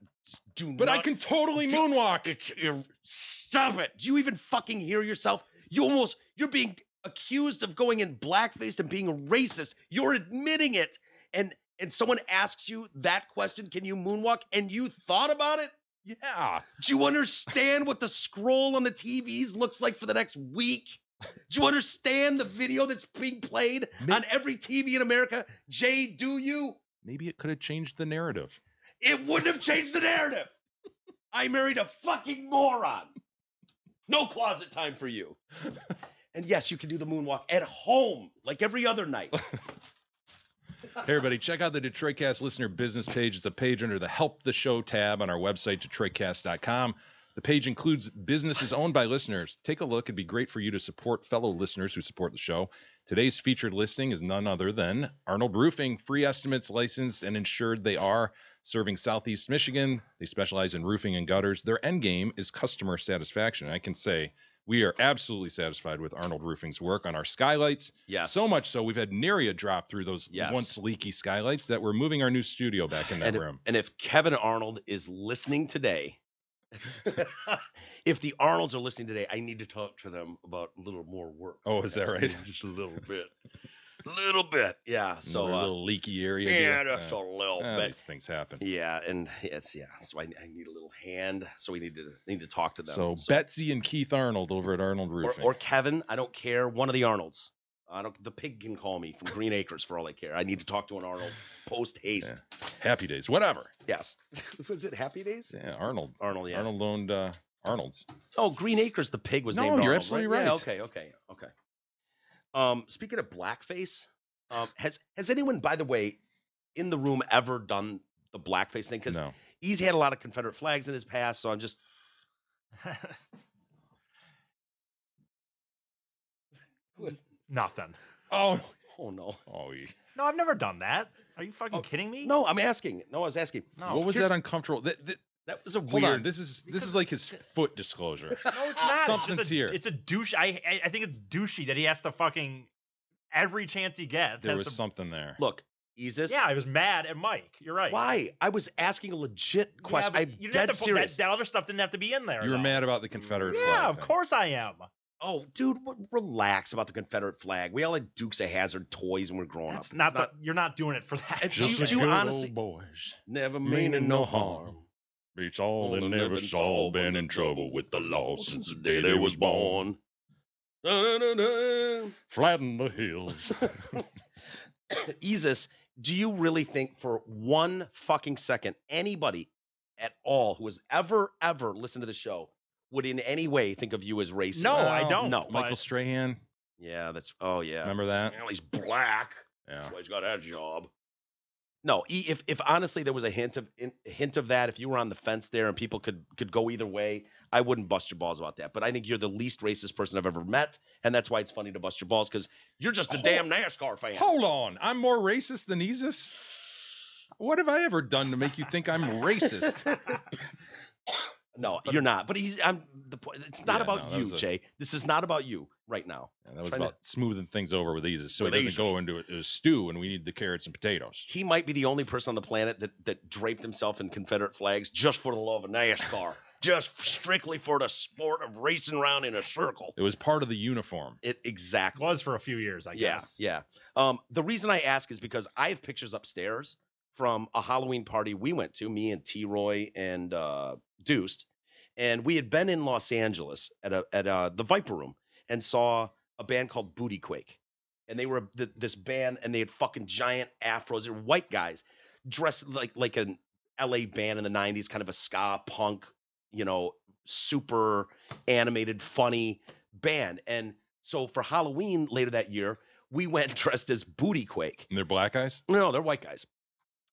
do But I can totally moonwalk. Stop it. Do you even fucking hear yourself? You're being accused of going in blackface and being a racist. You're admitting it. And someone asks you that question, can you moonwalk? And you thought about it? Yeah. Do you understand what the scroll on the TVs looks like for the next week? Do you understand the video that's being played on every TV in America? Jay, do you? Maybe it could have changed the narrative. It wouldn't have changed the narrative. I married a fucking moron. No closet time for you. And yes, you can do the moonwalk at home like every other night. Hey, everybody, check out the DetroitCast listener business page. It's a page under the Help the Show tab on our website, DetroitCast.com. The page includes businesses owned by listeners. Take a look. It'd be great for you to support fellow listeners who support the show. Today's featured listing is none other than Arnold Roofing. Free estimates, licensed and insured they are, serving Southeast Michigan. They specialize in roofing and gutters. Their end game is customer satisfaction. I can say we are absolutely satisfied with Arnold Roofing's work on our skylights. Yes. So much so we've had nary a drop through those once leaky skylights that we're moving our new studio back in that room. And if Kevin Arnold is listening today, if the Arnolds are listening today, I need to talk to them about a little more work. Oh, is that right? Just a little bit. Little bit. Yeah. So a little leaky area. Yeah, just a little bit. These things happen. Yeah, and so I need a little hand. So we need to talk to them. So Betsy and Keith Arnold over at Arnold Roofing. Or Kevin, I don't care. One of the Arnolds. The pig can call me from Green Acres for all I care. I need to talk to an Arnold post haste. Yeah. Happy Days, whatever. Yes. Was it Happy Days? Yeah, Arnold. Arnold, yeah. Arnold owned Arnold's. Oh, Green Acres, the pig was named No, you're Arnold, absolutely right. Yeah, okay. Speaking of blackface, has anyone, by the way, in the room ever done the blackface thing? Because he's had a lot of Confederate flags in his past, so I'm just. Nothing. Oh no. Oh, yeah. No, I've never done that. Are you fucking kidding me? No, I'm asking. No, I was asking. No. What was that uncomfortable? That was a Hold weird. on. This is like his foot disclosure. No, it's not. Something's here. It's a douche. I think it's douchey that he has to fucking every chance he gets. There was something there. Look, Isis. Yeah, I was mad at Mike. You're right. Why? I was asking a legit question. I'm dead serious. That other stuff didn't have to be in there. You were mad about the Confederate flag. Yeah, of thing. course I am. Oh, dude, relax about the Confederate flag. We all had Dukes of Hazzard toys when we were growing up. You're not doing it for that. Just do you good honestly, old boys, never meaning no harm. Beats all and never saw, been in trouble with the law since the day they was born. Flatten the hills. Isis, do you really think for one fucking second anybody at all who has ever listened to the show would in any way think of you as racist? No, I don't. No. Michael Strahan. Yeah, oh yeah. Remember that? Well, he's black. Yeah. That's why he's got that job. No, if honestly there was a hint of that, if you were on the fence there and people could go either way, I wouldn't bust your balls about that. But I think you're the least racist person I've ever met, and that's why it's funny to bust your balls, because you're just a damn NASCAR fan. Hold on, I'm more racist than Isis? What have I ever done to make you think I'm racist? No, you're not. But it's not about you, Jay. This is not about you right now. Yeah, that was about smoothing things over with Isis, so it doesn't go into a stew and we need the carrots and potatoes. He might be the only person on the planet that draped himself in Confederate flags just for the love of NASCAR. Just strictly for the sport of racing around in a circle. It was part of the uniform. It exactly was for a few years, I guess. Yeah. The reason I ask is because I have pictures upstairs from a Halloween party we went to, me and T-Roy and Deuced, and we had been in Los Angeles at the Viper Room and saw a band called Booty Quake, and they were this band, and they had fucking giant afros. They were white guys dressed like an LA band in the 90s, kind of a ska punk, super animated, funny band. And so for Halloween later that year, we went dressed as Booty Quake. And they're black guys? No, they're white guys.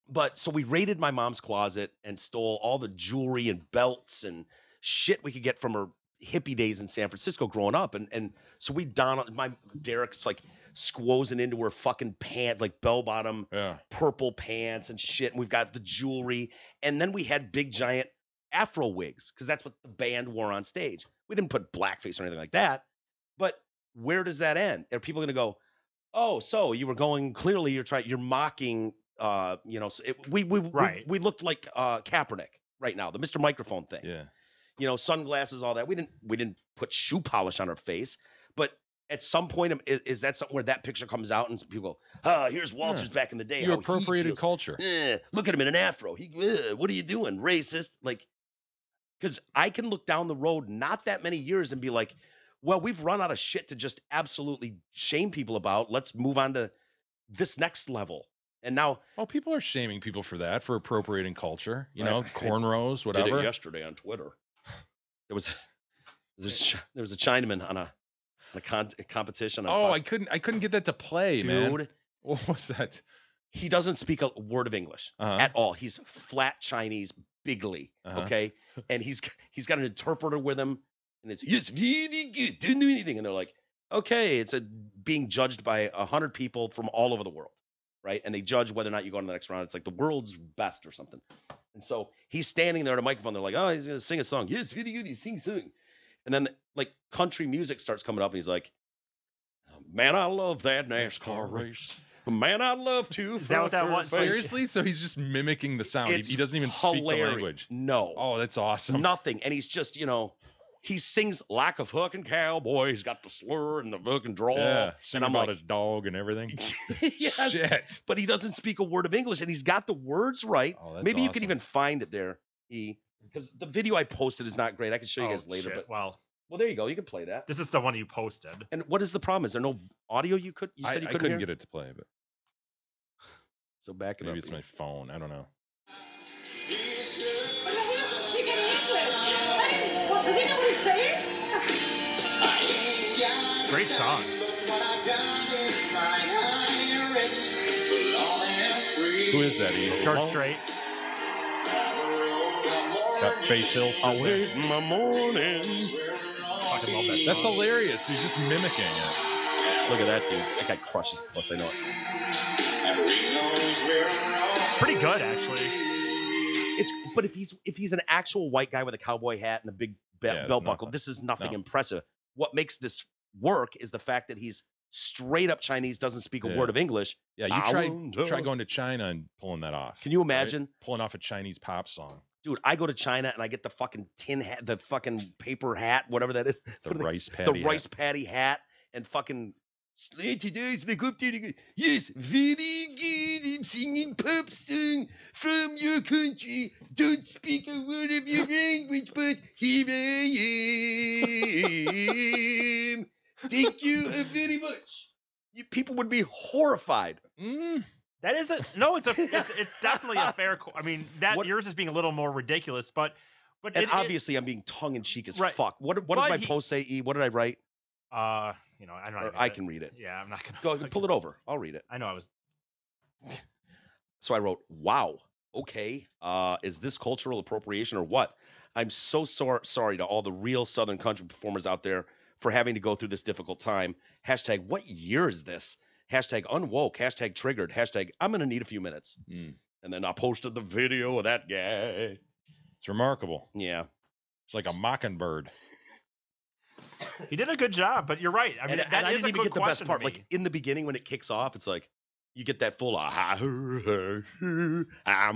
But so we raided my mom's closet and stole all the jewelry and belts and shit we could get from her hippie days in San Francisco growing up. And so we Derek's like squozing into her fucking pants, like bell-bottom purple pants and shit. And we've got the jewelry. And then we had big giant afro wigs, because that's what the band wore on stage. We didn't put blackface or anything like that. But where does that end? Are people going to go, oh, so you were going, clearly you're mocking, we looked like Kaepernick right now, the Mr. Microphone thing. Yeah. Sunglasses, all that. We didn't put shoe polish on our face, but at some point, is that something where that picture comes out and people go, here's Walters back in the day. You how he appropriated feels. culture. Look at him in an afro. What are you doing? Racist? Like, because I can look down the road not that many years and be like, well, we've run out of shit to just absolutely shame people about. Let's move on to this next level. And now, people are shaming people for that, for appropriating culture. You know, I cornrows, whatever. did it yesterday on Twitter. There was a Chinaman on a competition. On Fox. I couldn't get that to play, dude. Man. What was that? He doesn't speak a word of English at all. He's flat Chinese, bigly. Okay, and he's got an interpreter with him, and it's really good. Didn't do anything, and they're like, okay, it's being judged by 100 people from all over the world, right? And they judge whether or not you go on to the next round. It's like the world's best or something. And so he's standing there at a microphone. They're like, oh, he's gonna sing a song. Yes, really good. He sings song. And then like country music starts coming up, and he's like, man, I love that NASCAR race. Man, I love to. Is that what that was? Seriously? So he's just mimicking the sound. He doesn't even speak the language. No. Oh, that's awesome. Nothing. And he's just, he sings like a fucking cowboy. He's got the slur and the fucking drawl. Yeah, and I'm about like, his dog and everything. Yes, shit. But he doesn't speak a word of English, and he's got the words right. Oh, that's Maybe you awesome. can even find it there, because the video I posted is not great. I can show you guys later. Shit. But well, there you go. You can play that. This is the one you posted. And what is the problem? Is there no audio you said you couldn't I couldn't hear? get it to play, but So back it maybe up. it's my phone. I don't know. Great song. Who is that? George Strait. Got Faith Hill sitting there. My morning. Fucking love that song. That's hilarious. He's just mimicking it. Look at that dude. That guy crushes puss. I know it. It's pretty good, actually. But if he's an actual white guy with a cowboy hat and a big belt buckle, this is nothing impressive. What makes this work is the fact that he's straight up Chinese, doesn't speak a word of English. Yeah, you try going to China and pulling that off. Can you imagine? Right? Pulling off a Chinese pop song. Dude, I go to China and I get the fucking tin hat, the fucking paper hat, whatever that is. The rice patty hat. Rice patty hat and fucking today's the good thing. Yes, very good. I'm singing pop song from your country. Don't speak a word of your language, but here I am. Thank you very much. People would be horrified. That is it's definitely a fair. I mean, yours is being a little more ridiculous, but obviously I'm being tongue in cheek as right. fuck. What does my post say? What did I write? I'm not. I can read it. Yeah, I'm not gonna. Go pull it over. I'll read it. I know I was. So I wrote, "Wow, okay, is this cultural appropriation or what? I'm so sorry to all the real Southern country performers out there for having to go through this difficult time. Hashtag, what year is this? Hashtag unwoke. Hashtag triggered. Hashtag, I'm gonna need a few minutes." And then I posted the video of that guy. It's remarkable. Yeah, it's like a mockingbird. He did a good job, but you're right. I mean, and I didn't even get the best part. Like in the beginning when it kicks off, it's like you get that full I'm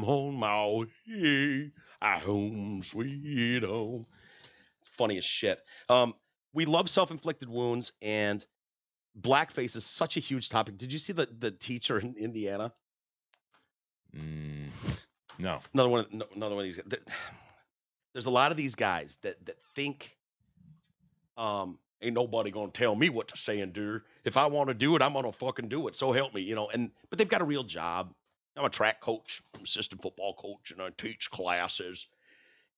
on my way, home sweet home. It's funny as shit. We love self-inflicted wounds, and blackface is such a huge topic. Did you see the teacher in Indiana? No. Another one of these guys. There's a lot of these guys that think ain't nobody gonna tell me what to say and do. If I want to do it, I'm gonna fucking do it. So help me, but they've got a real job. I'm a track coach, I'm assistant football coach, and I teach classes.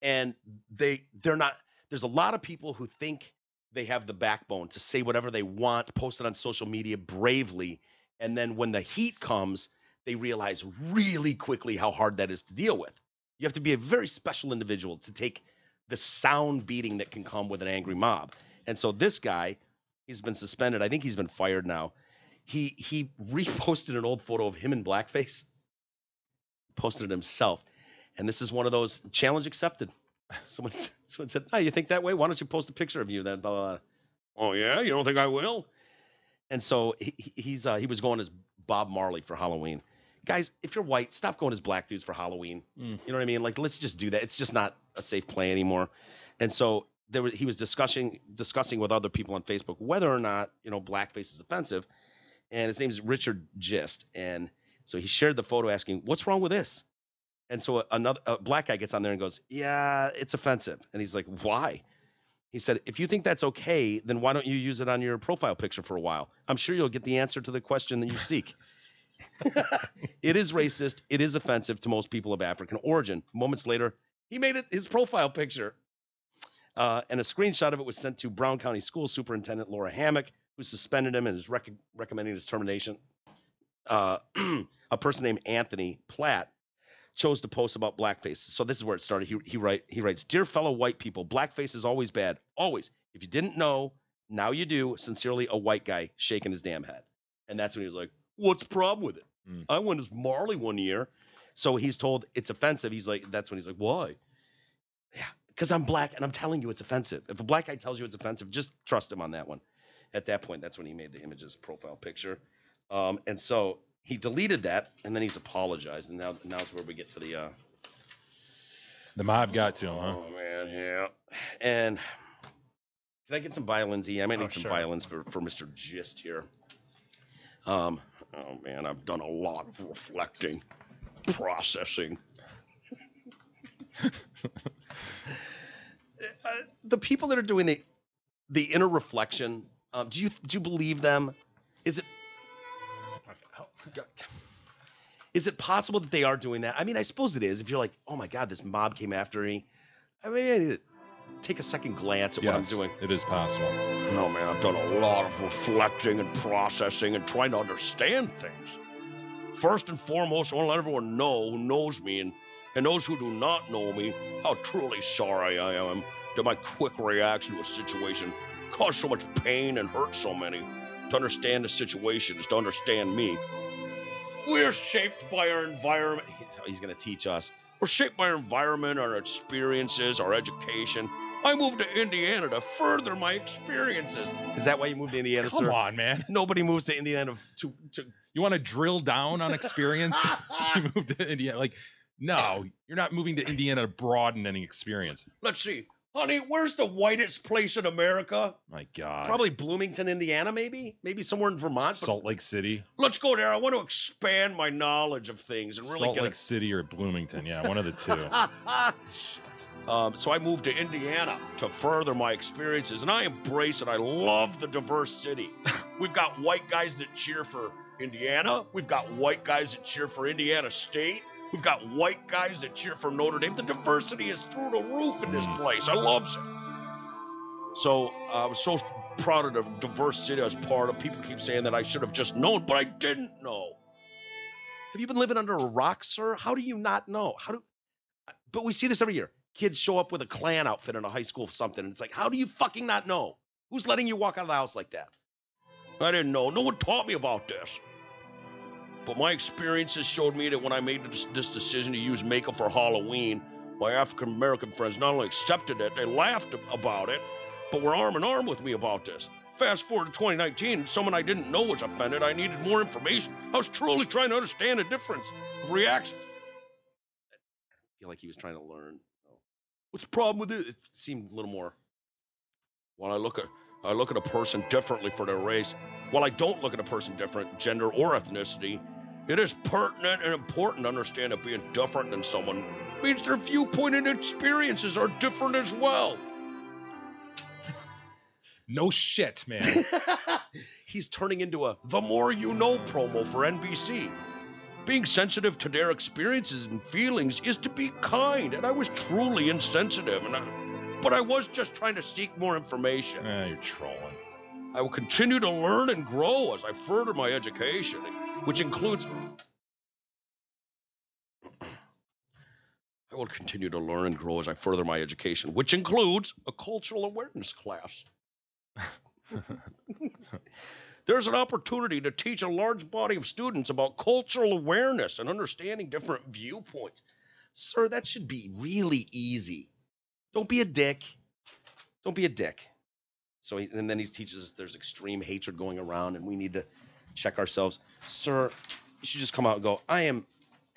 And they're not. There's a lot of people who think they have the backbone to say whatever they want, post it on social media bravely, and then when the heat comes, they realize really quickly how hard that is to deal with. You have to be a very special individual to take the sound beating that can come with an angry mob. And so this guy, he's been suspended. I think he's been fired now. He reposted an old photo of him in blackface, posted it himself. And this is one of those challenge accepted. Someone said, "Oh, you think that way? Why don't you post a picture of you then?" Blah, blah, blah. Oh yeah, you don't think I will? And so he was going as Bob Marley for Halloween. Guys, if you're white, stop going as black dudes for Halloween. You know what I mean? Like, let's just do that. It's just not a safe play anymore. And so he was discussing with other people on Facebook whether or not blackface is offensive, and his name is Richard Gist, and so he shared the photo asking, "What's wrong with this?" And so a black guy gets on there and goes, "Yeah, it's offensive." And he's like, "Why?" He said, "If you think that's okay, then why don't you use it on your profile picture for a while? I'm sure you'll get the answer to the question that you seek." It is racist. It is offensive to most people of African origin. Moments later, he made it his profile picture. And a screenshot of it was sent to Brown County School Superintendent Laura Hammock, who suspended him and is recommending his termination. A person named Anthony Platt chose to post about blackface. So this is where it started. He writes, "Dear fellow white people, blackface is always bad. Always. If you didn't know, now you do. Sincerely, a white guy shaking his damn head." And that's when he was like, "What's the problem with it? I went as Marley one year." So he's told it's offensive. That's when he's like, "Why?" Yeah, because I'm black and I'm telling you it's offensive. If a black guy tells you it's offensive, just trust him on that one. At that point, that's when he made the image's profile picture. And so he deleted that, and then he's apologized. And now's where we get to the mob got to him, huh? Oh man, yeah. And can I get some violins? I might need some violins for Mr. Gist here. Oh man, I've done a lot of reflecting, processing. The people that are doing the inner reflection, do you believe them? Is it possible that they are doing that? I mean, I suppose it is. If you're like, "Oh my God, this mob came after me," I mean, I need to take a second glance at what I'm doing. It is possible. Oh man, I've done a lot of reflecting and processing and trying to understand things. First and foremost, I want to let everyone know who knows me and those who do not know me how truly sorry I am that my quick reaction to a situation caused so much pain and hurt so many. To understand the situation is to understand me. We're shaped by our environment. He's going to teach us. We're shaped by our environment, our experiences, our education. I moved to Indiana to further my experiences. Is that why you moved to Indiana, sir? Come on, man. Nobody moves to Indiana to... You want to drill down on experience? You moved to Indiana. Like, no, you're not moving to Indiana to broaden any experience. Let's see. Honey, where's the whitest place in America? My God. Probably Bloomington, Indiana, maybe? Maybe somewhere in Vermont. Salt Lake City. Let's go there. I want to expand my knowledge of things and really Salt Lake City or Bloomington. Yeah, one of the two. So I moved to Indiana to further my experiences, and I embrace it. I love the diverse city. We've got white guys that cheer for Indiana. We've got white guys that cheer for Indiana State. We've got white guys that cheer for Notre Dame. The diversity is through the roof in this place. I love it. So I was so proud of the diverse city I was part of. People keep saying that I should have just known, but I didn't know. Have you been living under a rock, sir? How do you not know? But we see this every year. Kids show up with a Klan outfit in a high school or something, and it's like, how do you fucking not know? Who's letting you walk out of the house like that? I didn't know. No one taught me about this. But my experiences showed me that when I made this decision to use makeup for Halloween, my African-American friends not only accepted it, they laughed about it, but were arm in arm with me about this. Fast forward to 2019, someone I didn't know was offended. I needed more information. I was truly trying to understand the difference of reactions. I feel like he was trying to learn. What's the problem with it? It seemed a little more. Well, I look at a person differently for their race. While I don't look at a person different, gender or ethnicity, it is pertinent and important to understand that being different than someone means their viewpoint and experiences are different as well. No shit, man. He's turning into a The More You Know promo for NBC. Being sensitive to their experiences and feelings is to be kind, and I was truly insensitive, but I was just trying to seek more information. You're trolling. I will continue to learn and grow as I further my education, which includes... I will continue to learn and grow as I further my education, which includes a cultural awareness class. There's an opportunity to teach a large body of students about cultural awareness and understanding different viewpoints. Sir, that should be really easy. Don't be a dick. Don't be a dick. And then he teaches us there's extreme hatred going around and we need to check ourselves. Sir, you should just come out and go, I am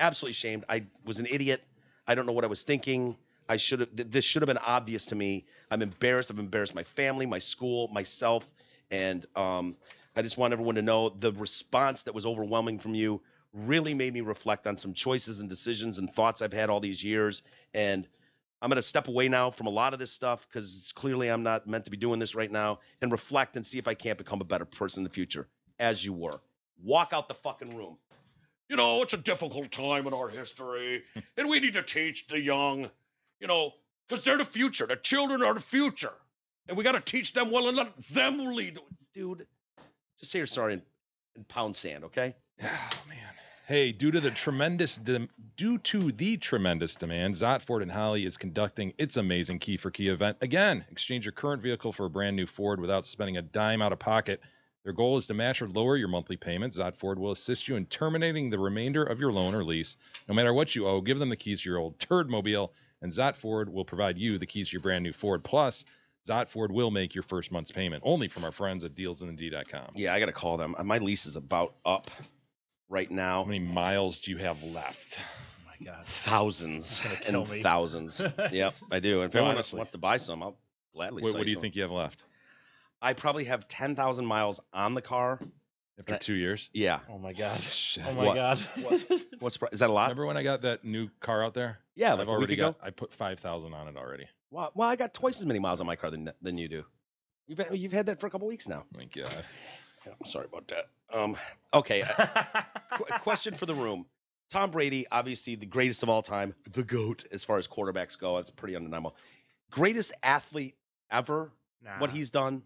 absolutely ashamed. I was an idiot. I don't know what I was thinking. I should have. This should have been obvious to me. I'm embarrassed. I've embarrassed my family, my school, myself, and I just want everyone to know the response that was overwhelming from you really made me reflect on some choices and decisions and thoughts I've had all these years. And I'm going to step away now from a lot of this stuff because clearly I'm not meant to be doing this right now, and reflect and see if I can't become a better person in the future, as you were. Walk out the fucking room. You know, it's a difficult time in our history, and we need to teach the young, you know, because they're the future. The children are the future, and we got to teach them well and let them lead. Dude, just say you're sorry and pound sand, okay? Oh man. Hey, due to the tremendous demand, Zott Ford and Holly is conducting its amazing Key for Key event. Again, exchange your current vehicle for a brand new Ford without spending a dime out of pocket. Their goal is to match or lower your monthly payment. Zott Ford will assist you in terminating the remainder of your loan or lease. No matter what you owe, give them the keys to your old Turdmobile, and Zott Ford will provide you the keys to your brand new Ford. Plus, Zott Ford will make your first month's payment, only from our friends at dealsinthed.com. Yeah, I got to call them. My lease is about up right now. How many miles do you have left? Oh my God. Thousands It's gonna kill and me. thousands. Yep, I do. And if anyone Honestly. wants to buy some, I'll gladly What sell do you some. think you have left I probably have 10,000 miles on the car. after 2 years? Yeah. Oh my God. Shit. Oh my What? God. Is that a lot? Remember when I got that new car out there? Yeah, I've like a already week ago. I put 5,000 on it already. Well, I got twice as many miles on my car than you do. You've had that for a couple weeks now. My God. Yeah, I'm sorry about that. Okay. Question for the room. Tom Brady, obviously the greatest of all time, the GOAT as far as quarterbacks go. That's pretty undeniable. Greatest athlete ever. Nah. What he's done.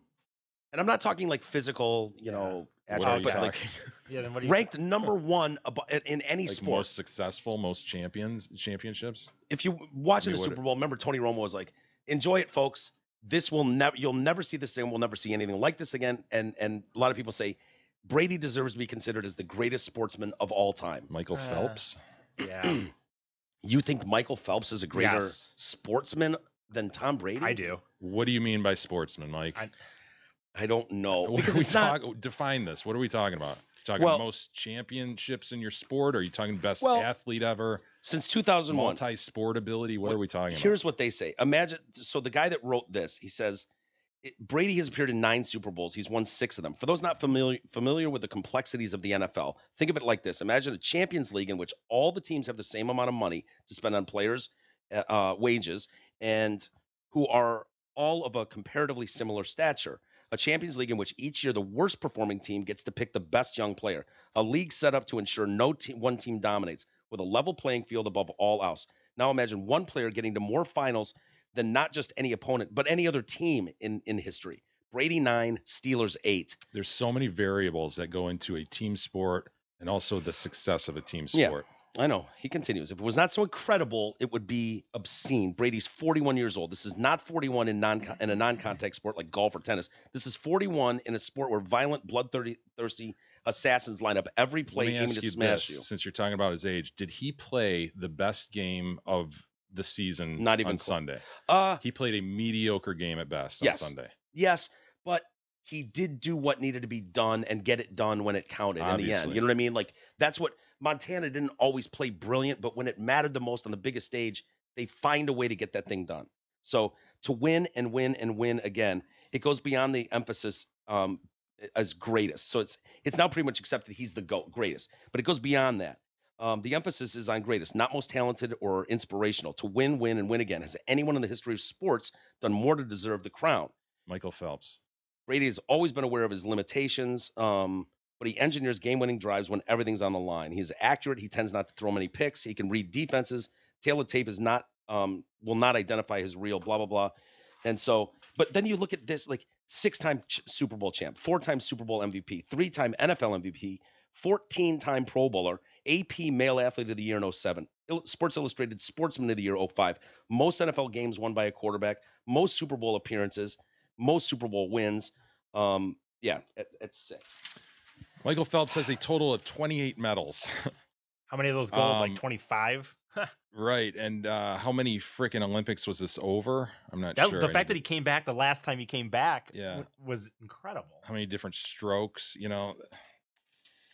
And I'm not talking like physical, you know, What are you attributes, but like talking? Yeah, then what do you ranked number one in any Like sport. most successful, most championships? If you watching I the mean, what- Super Bowl, remember Tony Romo was like, "Enjoy it, folks. This will never, you'll never see this again. We'll never see anything like this again." And a lot of people say Brady deserves to be considered as the greatest sportsman of all time. Michael Phelps? Yeah, You think Michael Phelps is a greater Yes. sportsman than Tom Brady? I do. What do you mean by sportsman, Mike? I don't know What because are we it's not. define this. What are we talking about? Talking Well- most championships in your sport? Or are you talking best Well, athlete ever? Since 2001. Multi-sport ability? What are we talking about? Here's what they say. Imagine. So the guy that wrote this, he says, Brady has appeared in 9 Super Bowls. He's won 6 of them. For those not familiar with the complexities of the NFL, think of it like this. Imagine a Champions League in which all the teams have the same amount of money to spend on players' wages and who are all of a comparatively similar stature. A Champions League in which each year the worst performing team gets to pick the best young player. A league set up to ensure one team dominates with a level playing field above all else. Now imagine one player getting to more finals than not just any opponent, but any other team in history. Brady 9, Steelers 8. There's so many variables that go into a team sport and also the success of a team Yeah. sport. I know. He continues. If it was not so incredible, it would be obscene. Brady's 41 years old. This is not 41 in a non-contact sport like golf or tennis. This is 41 in a sport where violent, bloodthirsty assassins line up every play Let me aiming ask to you smash this, you. since you're talking about his age, did he play the best game of the season Not even on close. Sunday? Uh, He played a mediocre game at best Yes. on Sunday. yes, but he did do what needed to be done and get it done when it counted in the end. Obviously. You know what I mean? Like that's what Montana didn't always play brilliant, but when it mattered the most on the biggest stage, they find a way to get that thing done. So to win and win and win again, it goes beyond the emphasis as greatest. So it's now pretty much accepted he's the greatest, but it goes beyond that. The emphasis is on greatest, not most talented or inspirational. To win, win, and win again. Has anyone in the history of sports done more to deserve the crown? Michael Phelps. Brady has always been aware of his limitations, but he engineers game-winning drives when everything's on the line. He's accurate. He tends not to throw many picks. He can read defenses. Tail of tape is not will not identify his real blah blah blah. And so, but then you look at this like 6-time Super Bowl champ, 4-time Super Bowl MVP, 3-time NFL MVP, 14-time Pro Bowler, AP Male Athlete of the Year in 07, Sports Illustrated Sportsman of the Year 05, most NFL games won by a quarterback, most Super Bowl appearances, most Super Bowl wins. Yeah, at 6. Michael Phelps has a total of 28 medals. How many of those goals? Like Um, 25? Right. And how many freaking Olympics was this over? I'm not sure. The fact that he came back the last time he came back Yeah. was incredible. How many different strokes,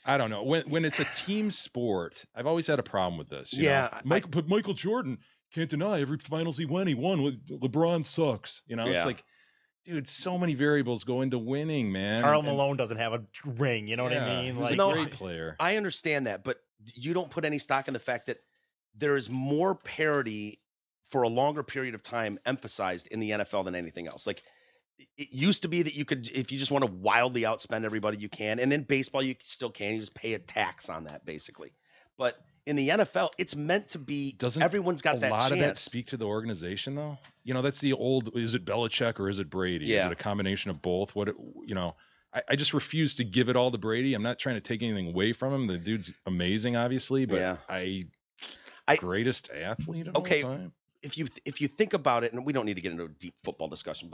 I don't know. When it's a team sport, I've always had a problem with this. Yeah, But Michael Jordan can't deny every finals he won. LeBron sucks. You know, it's Yeah. like, dude, so many variables go into winning, man. Karl And- Malone doesn't have a ring. You know what I yeah, mean? he was Like, a great player. I understand that, but you don't put any stock in the fact that there is more parity for a longer period of time emphasized in the NFL than anything else. Like, it used to be that you could, if you just want to wildly outspend everybody, you can. And in baseball, you still can. You just pay a tax on that, basically. But in the NFL, it's meant to be. Doesn't everyone's got that a lot chance. of that speak to the organization, though? You know, that's the old. Is it Belichick or is it Brady? Is Yeah. it a combination of both? I just refuse to give it all to Brady. I'm not trying to take anything away from him. The dude's amazing, obviously, but Yeah. I greatest athlete of Okay. all time. If you think about it, and we don't need to get into a deep football discussion,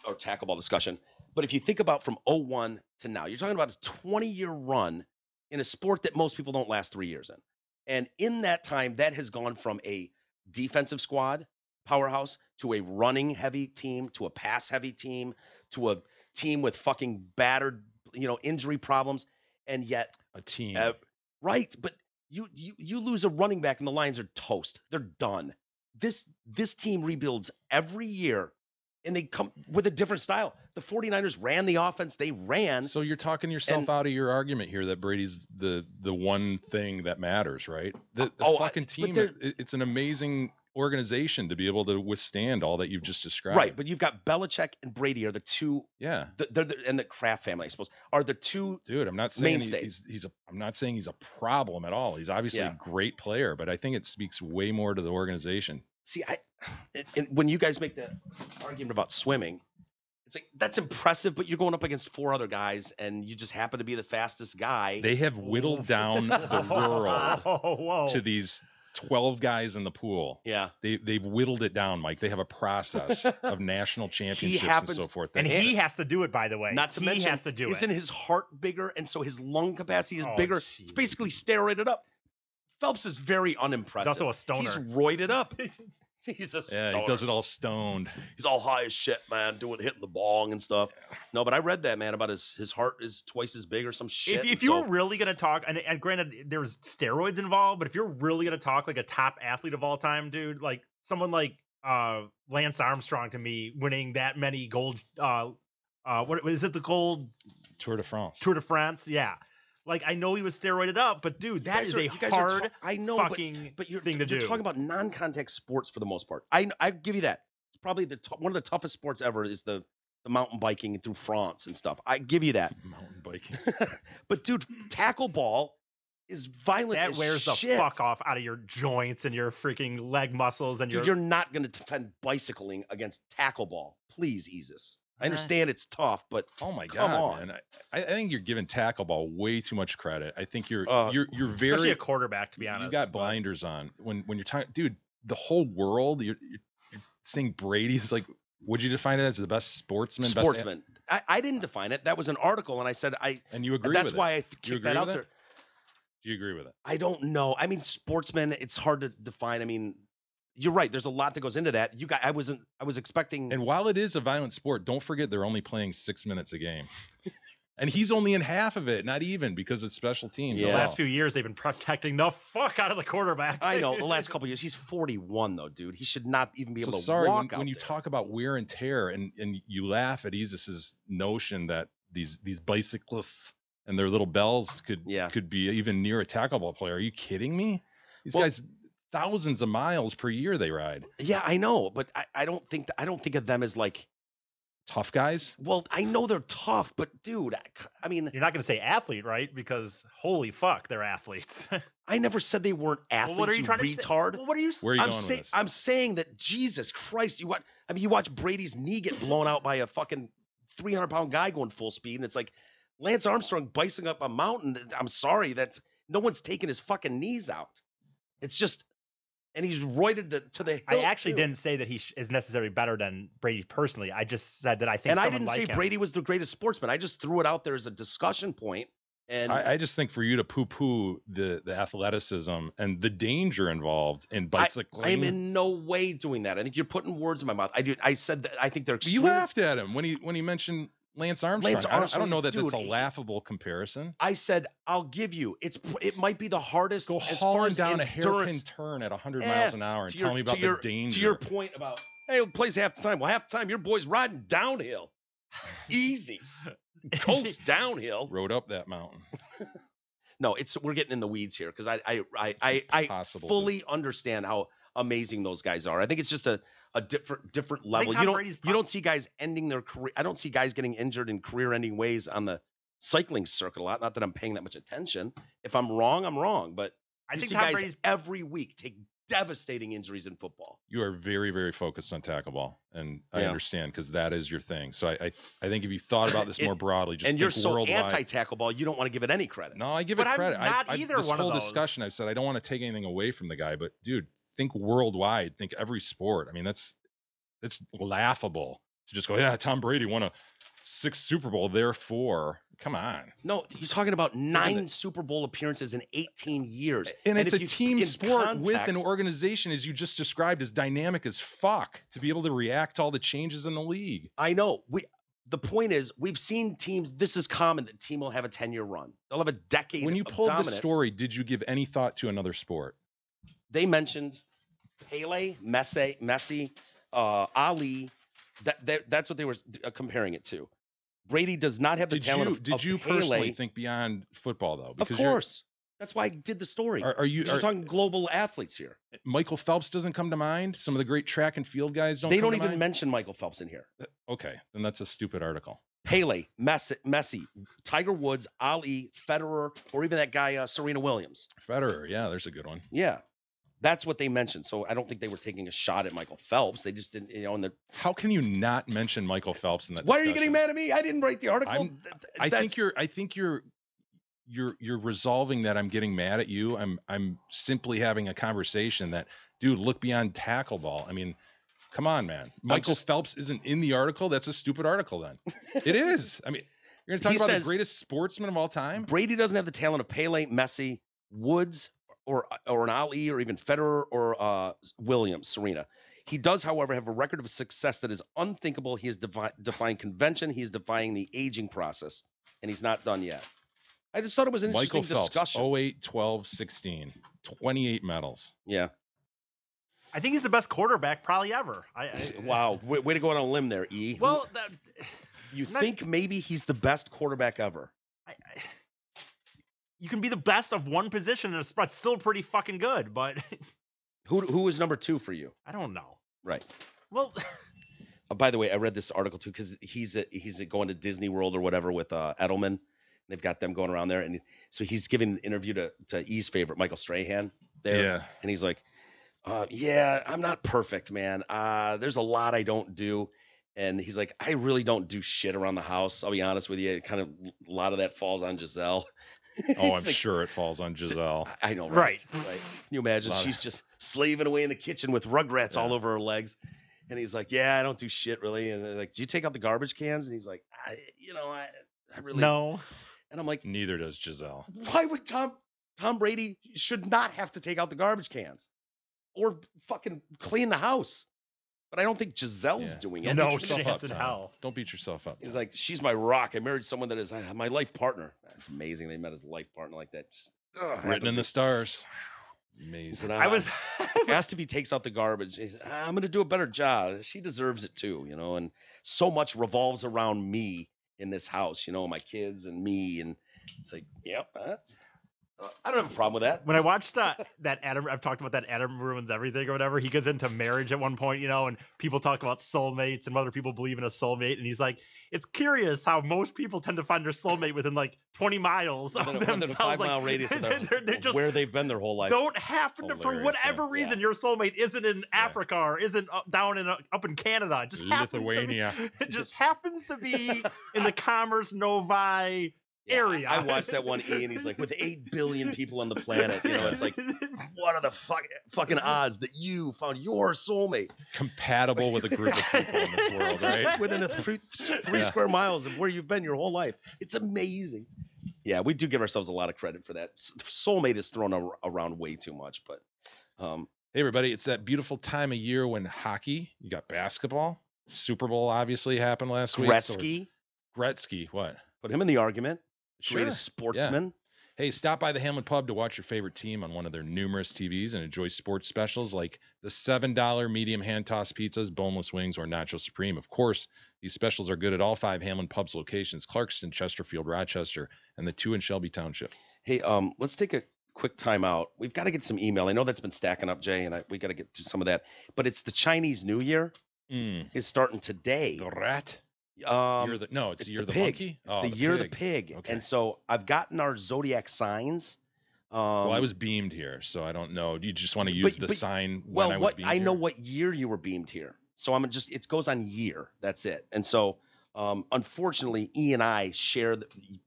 or tackle ball discussion, but if you think about from 01 to now, you're talking about a 20-year run in a sport that most people don't last 3 years in. And in that time, that has gone from a defensive squad powerhouse to a running heavy team to a pass heavy team to a team with fucking battered, injury problems. And yet, A team. right, but you lose a running back and the Lions are toast. They're done. This team rebuilds every year, and they come with a different style. The 49ers ran the offense. They ran. So you're talking yourself And- out of your argument here that Brady's the one thing that matters, right? The Oh, fucking but team, they're- it's an amazing organization to be able to withstand all that you've just described. Right, but you've got Belichick and Brady are the two, Yeah. and the Kraft family, I suppose, are the two. Dude, I'm not saying mainstays. I'm not saying he's a problem at all. He's obviously Yeah. a great player, but I think it speaks way more to the organization. See, and when you guys make the argument about swimming, it's like that's impressive, but you're going up against 4 other guys, and you just happen to be the fastest guy. They have whittled down the world Whoa. to these 12 guys in the pool. Yeah, They've whittled it down, Mike. They have a process of national championships and happens- so forth. And he has to do it, by the way. not to he mention, has to do isn't it. his heart bigger, and so his lung capacity is Oh, bigger? It's jeez. basically steroided up. Phelps is very He's unimpressive. also a stoner. He's roided up. He's a Yeah, stoner. he does it all stoned. He's all high as shit, man, hitting the bong and stuff. No, but I read that, man, about his heart is twice as big or some shit. If you were really gonna talk, and granted there's steroids involved, but if you're really gonna talk like a top athlete of all time, dude, like someone like Lance Armstrong, to me, winning that many gold, what is it, the gold Tour de France. Tour de France? Yeah. Like, I know he was steroided up, but dude, that is a hard I know, fucking but you're thing to you're do. talking about non-contact sports for the most part. I give you that. It's probably one of the toughest sports ever is the mountain biking through France and stuff. I give you that. Mountain biking. But dude, tackle ball is violent that as wears shit. the fuck off out of your joints and your freaking leg muscles and Dude, your you're not going to defend bicycling against tackle ball. Please, Easus. I understand it's tough, but Oh my Come god, on. man! I think you're giving tackle ball way too much credit. I think you're especially very a quarterback, to be honest. you got but- blinders on when you're talking, dude. The whole world, you're saying Brady's like, would you define it as the best sportsman? sportsman. I didn't define it. That was an article, and I said And you agree that's with why it? I You kicked agree that out with it? there. Do you agree with it? I don't know. I mean, sportsman, it's hard to define. I mean, you're right. There's a lot that goes into that. You guys, I was expecting. And while it is a violent sport, don't forget they're only playing 6 minutes a game. And he's only in half of it, not even, because it's special teams. The Yeah. last few years, they've been protecting the fuck out of the quarterback. I know the last couple of years. He's 41 though, dude. He should not even be So able to sorry, walk out when you there. talk about wear and tear, and you laugh at Easis's notion that these bicyclists and their little bells could be even near a tackle ball player. Are you kidding me? These guys, thousands of miles per year they ride. Yeah, I know, but I don't think of them as like tough guys. Well, I know they're tough, but dude, I mean, you're not going to say athlete, right? Because holy fuck, they're athletes. I never said they weren't athletes. What are you trying to say? retard? Well, what are you? Where are you going with this? I'm saying that Jesus Christ, you watch Brady's knee get blown out by a fucking 300-pound guy going full speed, and it's like Lance Armstrong bicycling up a mountain. I'm sorry, that's no one's taking his fucking knees out. It's just, and he's roided to the hill. I actually too. didn't say that he is necessarily better than Brady personally. I just said that I think. And I someone didn't like say him. Brady was the greatest sportsman. I just threw it out there as a discussion point. And I just think for you to poo-poo the athleticism and the danger involved in bicycling. I'm in no way doing that. I think you're putting words in my mouth. I said that I think they're You extreme. laughed at him when he mentioned Lance Armstrong. I don't know that dude, that's a laughable comparison. I said, I'll give you. It might be the hardest. Go as far hauling as down a hairpin endurance. turn at 100 miles an hour and tell me about the danger. To your point about, hey, it plays half the time. Well, half the time your boy's riding downhill. Easy. Coast downhill. Rode up that mountain. No, we're getting in the weeds here because I fully understand how amazing those guys are. I think it's just a different level. You don't see guys ending their career. I don't see guys getting injured in career-ending ways on the cycling circuit a lot. Not that I'm paying that much attention. If I'm wrong, I'm wrong. But I think guys every week take devastating injuries in football. You are very, very focused on tackle ball, and I understand because that is your thing. So I think if you thought about this more broadly, just and you're so worldwide. Anti-tackle ball, you don't want to give it any credit. No, I give it credit. Not either this one whole of those. discussion, I've said I don't want to take anything away from the guy, but dude, think worldwide, think every sport. I mean, it's laughable to just go, yeah, Tom Brady won a 6th Super Bowl, therefore, come on. No, you're talking about 9 Super Bowl appearances in 18 years. And it's a team sport with an organization, as you just described, as dynamic as fuck to be able to react to all the changes in the league. I know. The point is, we've seen teams, this is common, that team will have a 10-year run. They'll have a decade When you of pulled dominance. the story, did you give any thought to another sport? They mentioned Pele, Messi, Ali. That's what they were comparing it to. Brady does not have the talent of Did you Pele. personally think beyond football, though? Because of course. That's why I did the story. Are you talking global athletes here? Michael Phelps doesn't come to mind? Some of the great track and field guys don't They come don't to even mind? mention Michael Phelps in here. Okay, then that's a stupid article. Pele, Messi, Tiger Woods, Ali, Federer, or even that guy Serena Williams. Federer, yeah, there's a good one. Yeah. That's what they mentioned. So I don't think they were taking a shot at Michael Phelps. They just didn't, How can you not mention Michael Phelps in that Why discussion? are you getting mad at me? I didn't write the article. I think you're resolving that I'm getting mad at you. I'm simply having a conversation that, dude, look beyond tackle ball. I mean, come on, man. Michael Phelps isn't in the article. That's a stupid article then. It is. I mean, you're going to talk about the greatest sportsman of all time? Brady doesn't have the talent of Pele, Messi, Woods, or an Ali, or even Federer or Williams, Serena. He does, however, have a record of success that is unthinkable. He is defying convention. He is defying the aging process, and he's not done yet. I just thought it was an interesting discussion. Michael Phelps, 08, 12, 16, 28 medals. Yeah. I think he's the best quarterback probably ever. Wow, way to go on a limb there, E. Well, you think maybe he's the best quarterback ever? You can be the best of one position in a sport, still pretty fucking good, but who was number 2 for you? I don't know. Right. Well, by the way, I read this article too because he's going to Disney World or whatever with Edelman. They've got them going around there, and so he's giving an interview to E's favorite, Michael Strahan. There, yeah, and he's like, "Yeah, I'm not perfect, man. There's a lot I don't do." And he's like, I really don't do shit around the house. I'll be honest with you. A lot of that falls on Giselle. Oh, I'm sure it falls on Giselle. I know, right? Right. Can you imagine? She's just slaving away in the kitchen with Rugrats all over her legs. And he's like, yeah, I don't do shit really. And they're like, do you take out the garbage cans? And he's like, I really no. And I'm like, neither does Giselle. Why would Tom Brady should not have to take out the garbage cans or fucking clean the house? But I don't think Giselle's doing it. No chance in hell. Don't beat yourself up. He's like, she's my rock. I married someone that is my life partner. It's amazing they met his life partner like that. Just written in the stars. Amazing. I was asked if he takes out the garbage. He said, I'm going to do a better job. She deserves it too, and so much revolves around me in this house, my kids and me. And it's like, yep, I don't have a problem with that. When I watched that Adam, I've talked about that Adam Ruins Everything or whatever. He goes into marriage at one point, and people talk about soulmates and whether people believe in a soulmate. And he's like, it's curious how most people tend to find their soulmate within like 20 miles of themselves. Within a 5-mile radius of they're just where they've been their whole life. Don't happen to, for whatever reason, your soulmate isn't in Africa or isn't up in Canada. It just Lithuania. It just happens to be in the Commerce Novi area. I watched that one, E, and he's like, with 8 billion people on the planet, it's like, what are the fucking odds that you found your soulmate compatible with a group of people in this world, right? Within a 3 square miles of where you've been your whole life. It's amazing. Yeah, we do give ourselves a lot of credit for that. Soulmate is thrown around way too much, but hey everybody, it's that beautiful time of year when hockey, you got basketball, Super Bowl obviously happened last week. Gretzky. Gretzky, what? Put him in the argument. Sure. Greatest sportsman. Hey, stop by the Hamlin Pub to watch your favorite team on one of their numerous TVs and enjoy sports specials like the $7 medium hand-tossed pizzas, boneless wings, or Nacho Supreme. Of course, these specials are good at all 5 Hamlin Pub's locations: Clarkston, Chesterfield, Rochester, and the 2 in Shelby Township. Hey, let's take a quick time out. We've got to get some email. I know that's been stacking up, Jay, and we got to get to some of that. But it's the Chinese New Year is starting today. The rat? It's the year of the pig. monkey. It's the year of the pig. Okay. And so I've gotten our zodiac signs. Well, I was beamed here, so I don't know. Do you just want to use the sign when I was beamed I know here? what year you were beamed here. So it goes on year. That's it. And so unfortunately, E and I share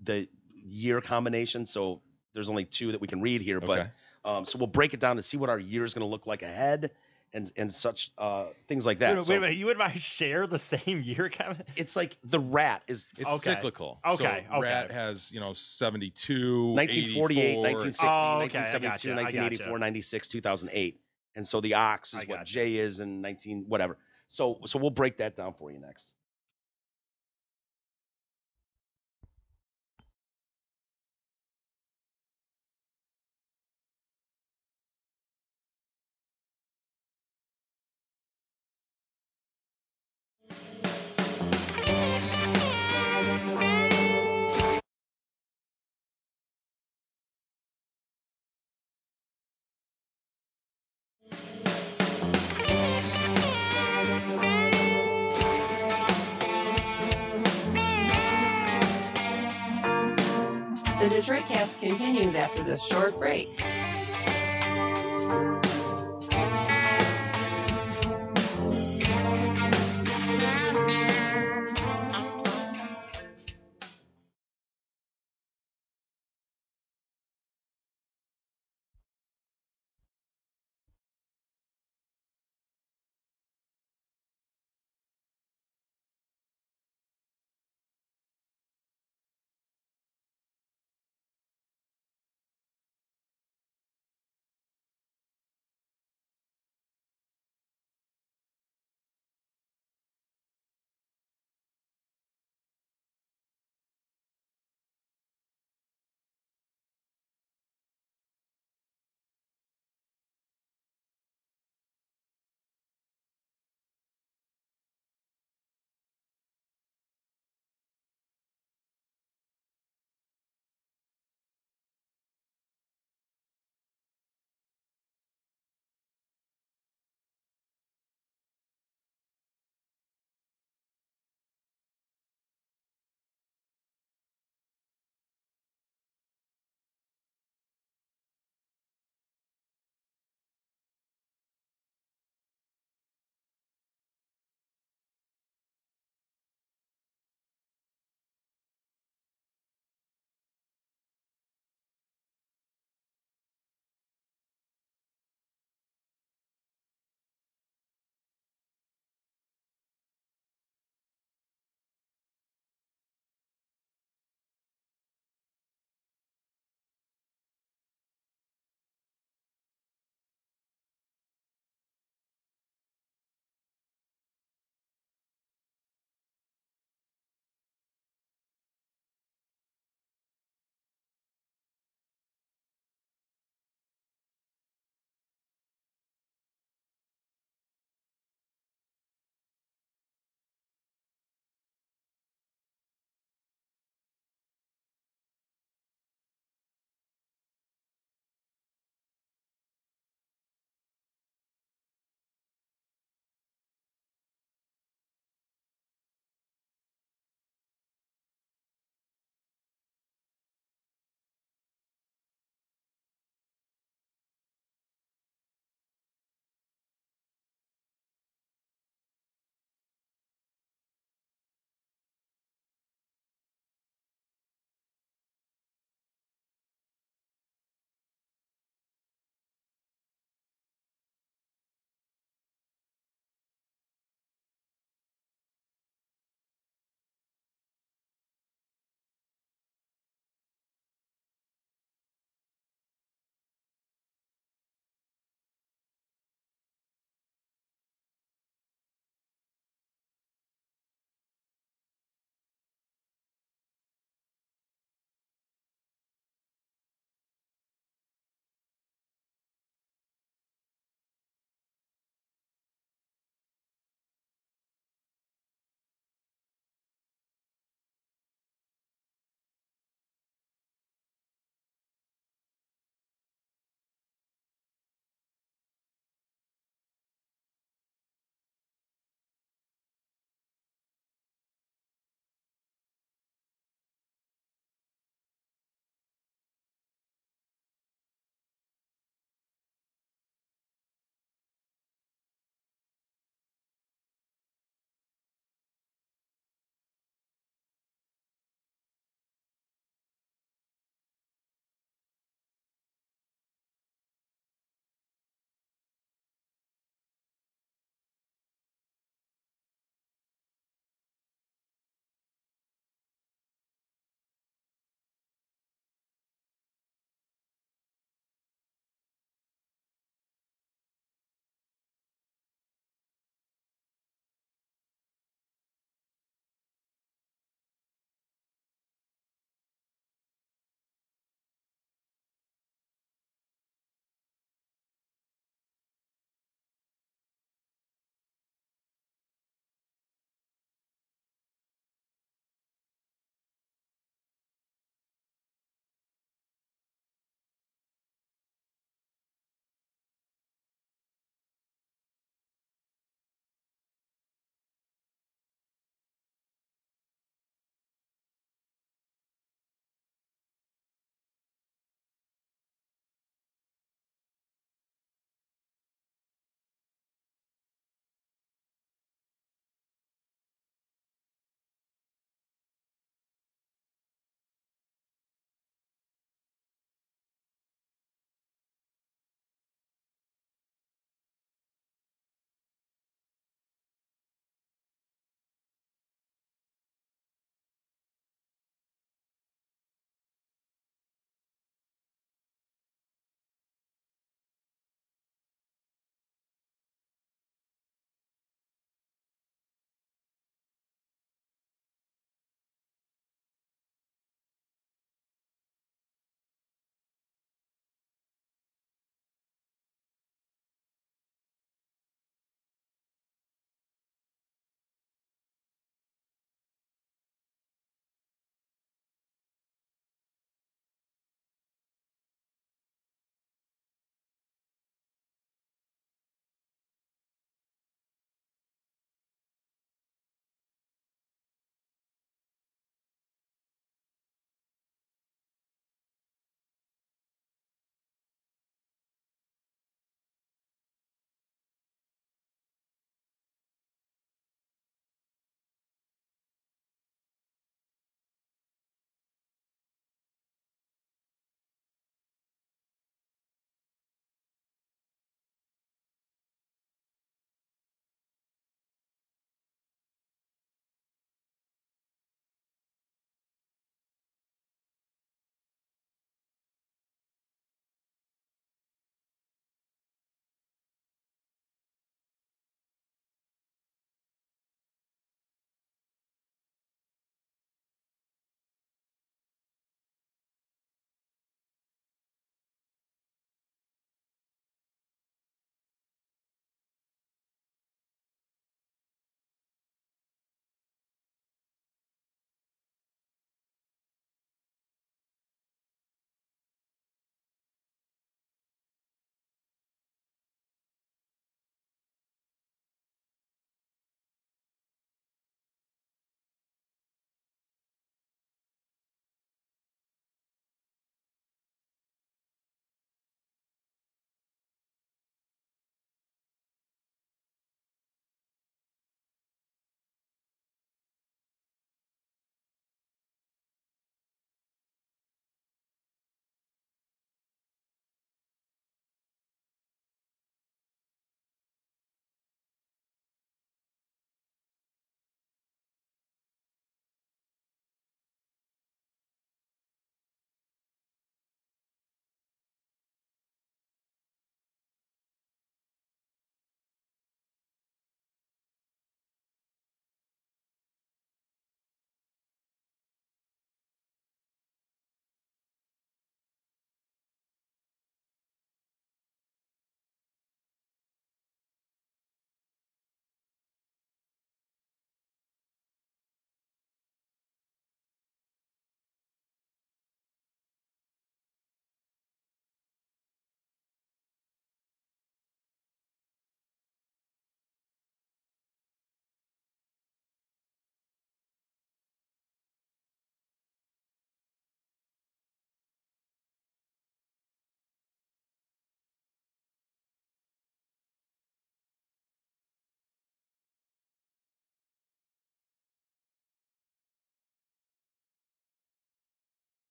the year combination. So there's only 2 that we can read here. Okay. But so we'll break it down to see what our year is going to look like ahead. And such things like that. Wait a minute, you and I share the same year, Kevin? It's like the rat is It's cyclical. Okay. So rat has 72, 1948, 84. 1960, Oh, okay, I 1972, gotcha, 1984, 96, 2008. And so the ox is what J is in 19 whatever. So we'll break that down for you next. The Detroit Cast continues after this short break.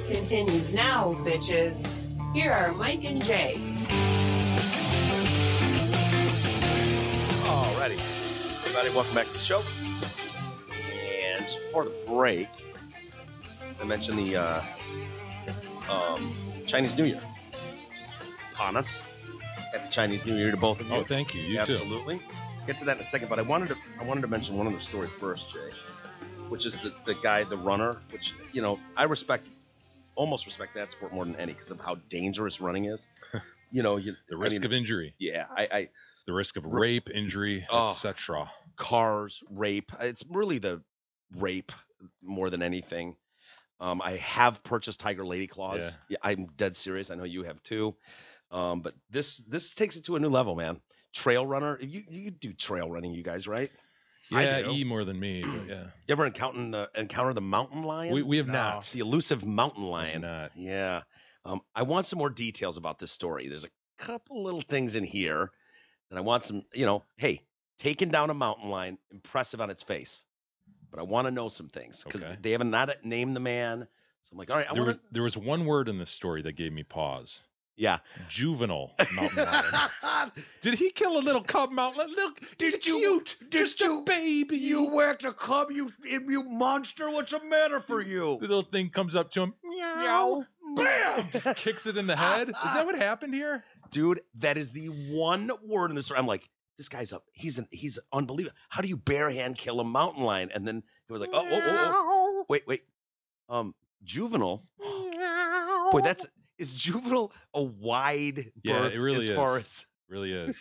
continues now, bitches. Here are Mike and Jay. Alrighty. Everybody, welcome back to the show. And just before the break, I mentioned the Chinese New Year. Just upon us. Happy Chinese New Year to both of you. Oh, thank you. You too. Absolutely. Get to that in a second, but I wanted to mention one other story first, Jay, which is the guy, the runner, which, you know, I almost respect that sport more than any because of how dangerous running is. You know, the risk of injury. Yeah, the risk of rape, injury, etc. Cars, rape. It's really the rape more than anything. I have purchased Tiger Lady Claws. Yeah, I'm dead serious. I know you have too. But this takes it to a new level, man. Trail runner. You do trail running, you guys, right? Yeah, E more than me, but yeah. You ever encounter the mountain lion? We have not. The elusive mountain lion. Not. Yeah. I want some more details about this story. There's a couple little things in here that I want some, hey, taking down a mountain lion, impressive on its face. But I want to know some things because they haven't not named the man. So I'm like, all right. There was one word in this story that gave me pause. Yeah. Juvenile mountain lion. Did he kill a little cub mountain lion? Look, he's cute. Just a baby. You whacked a cub, you monster. What's the matter for you? The little thing comes up to him. Meow. Bam! Just kicks it in the head. Is that what happened here? Dude, that is the one word in this story. I'm like, this guy's up. He's unbelievable. How do you barehand kill a mountain lion? And then he was like, oh. Wait. Juvenile. Boy, is juvenile a wide berth it really as is. Far as really is.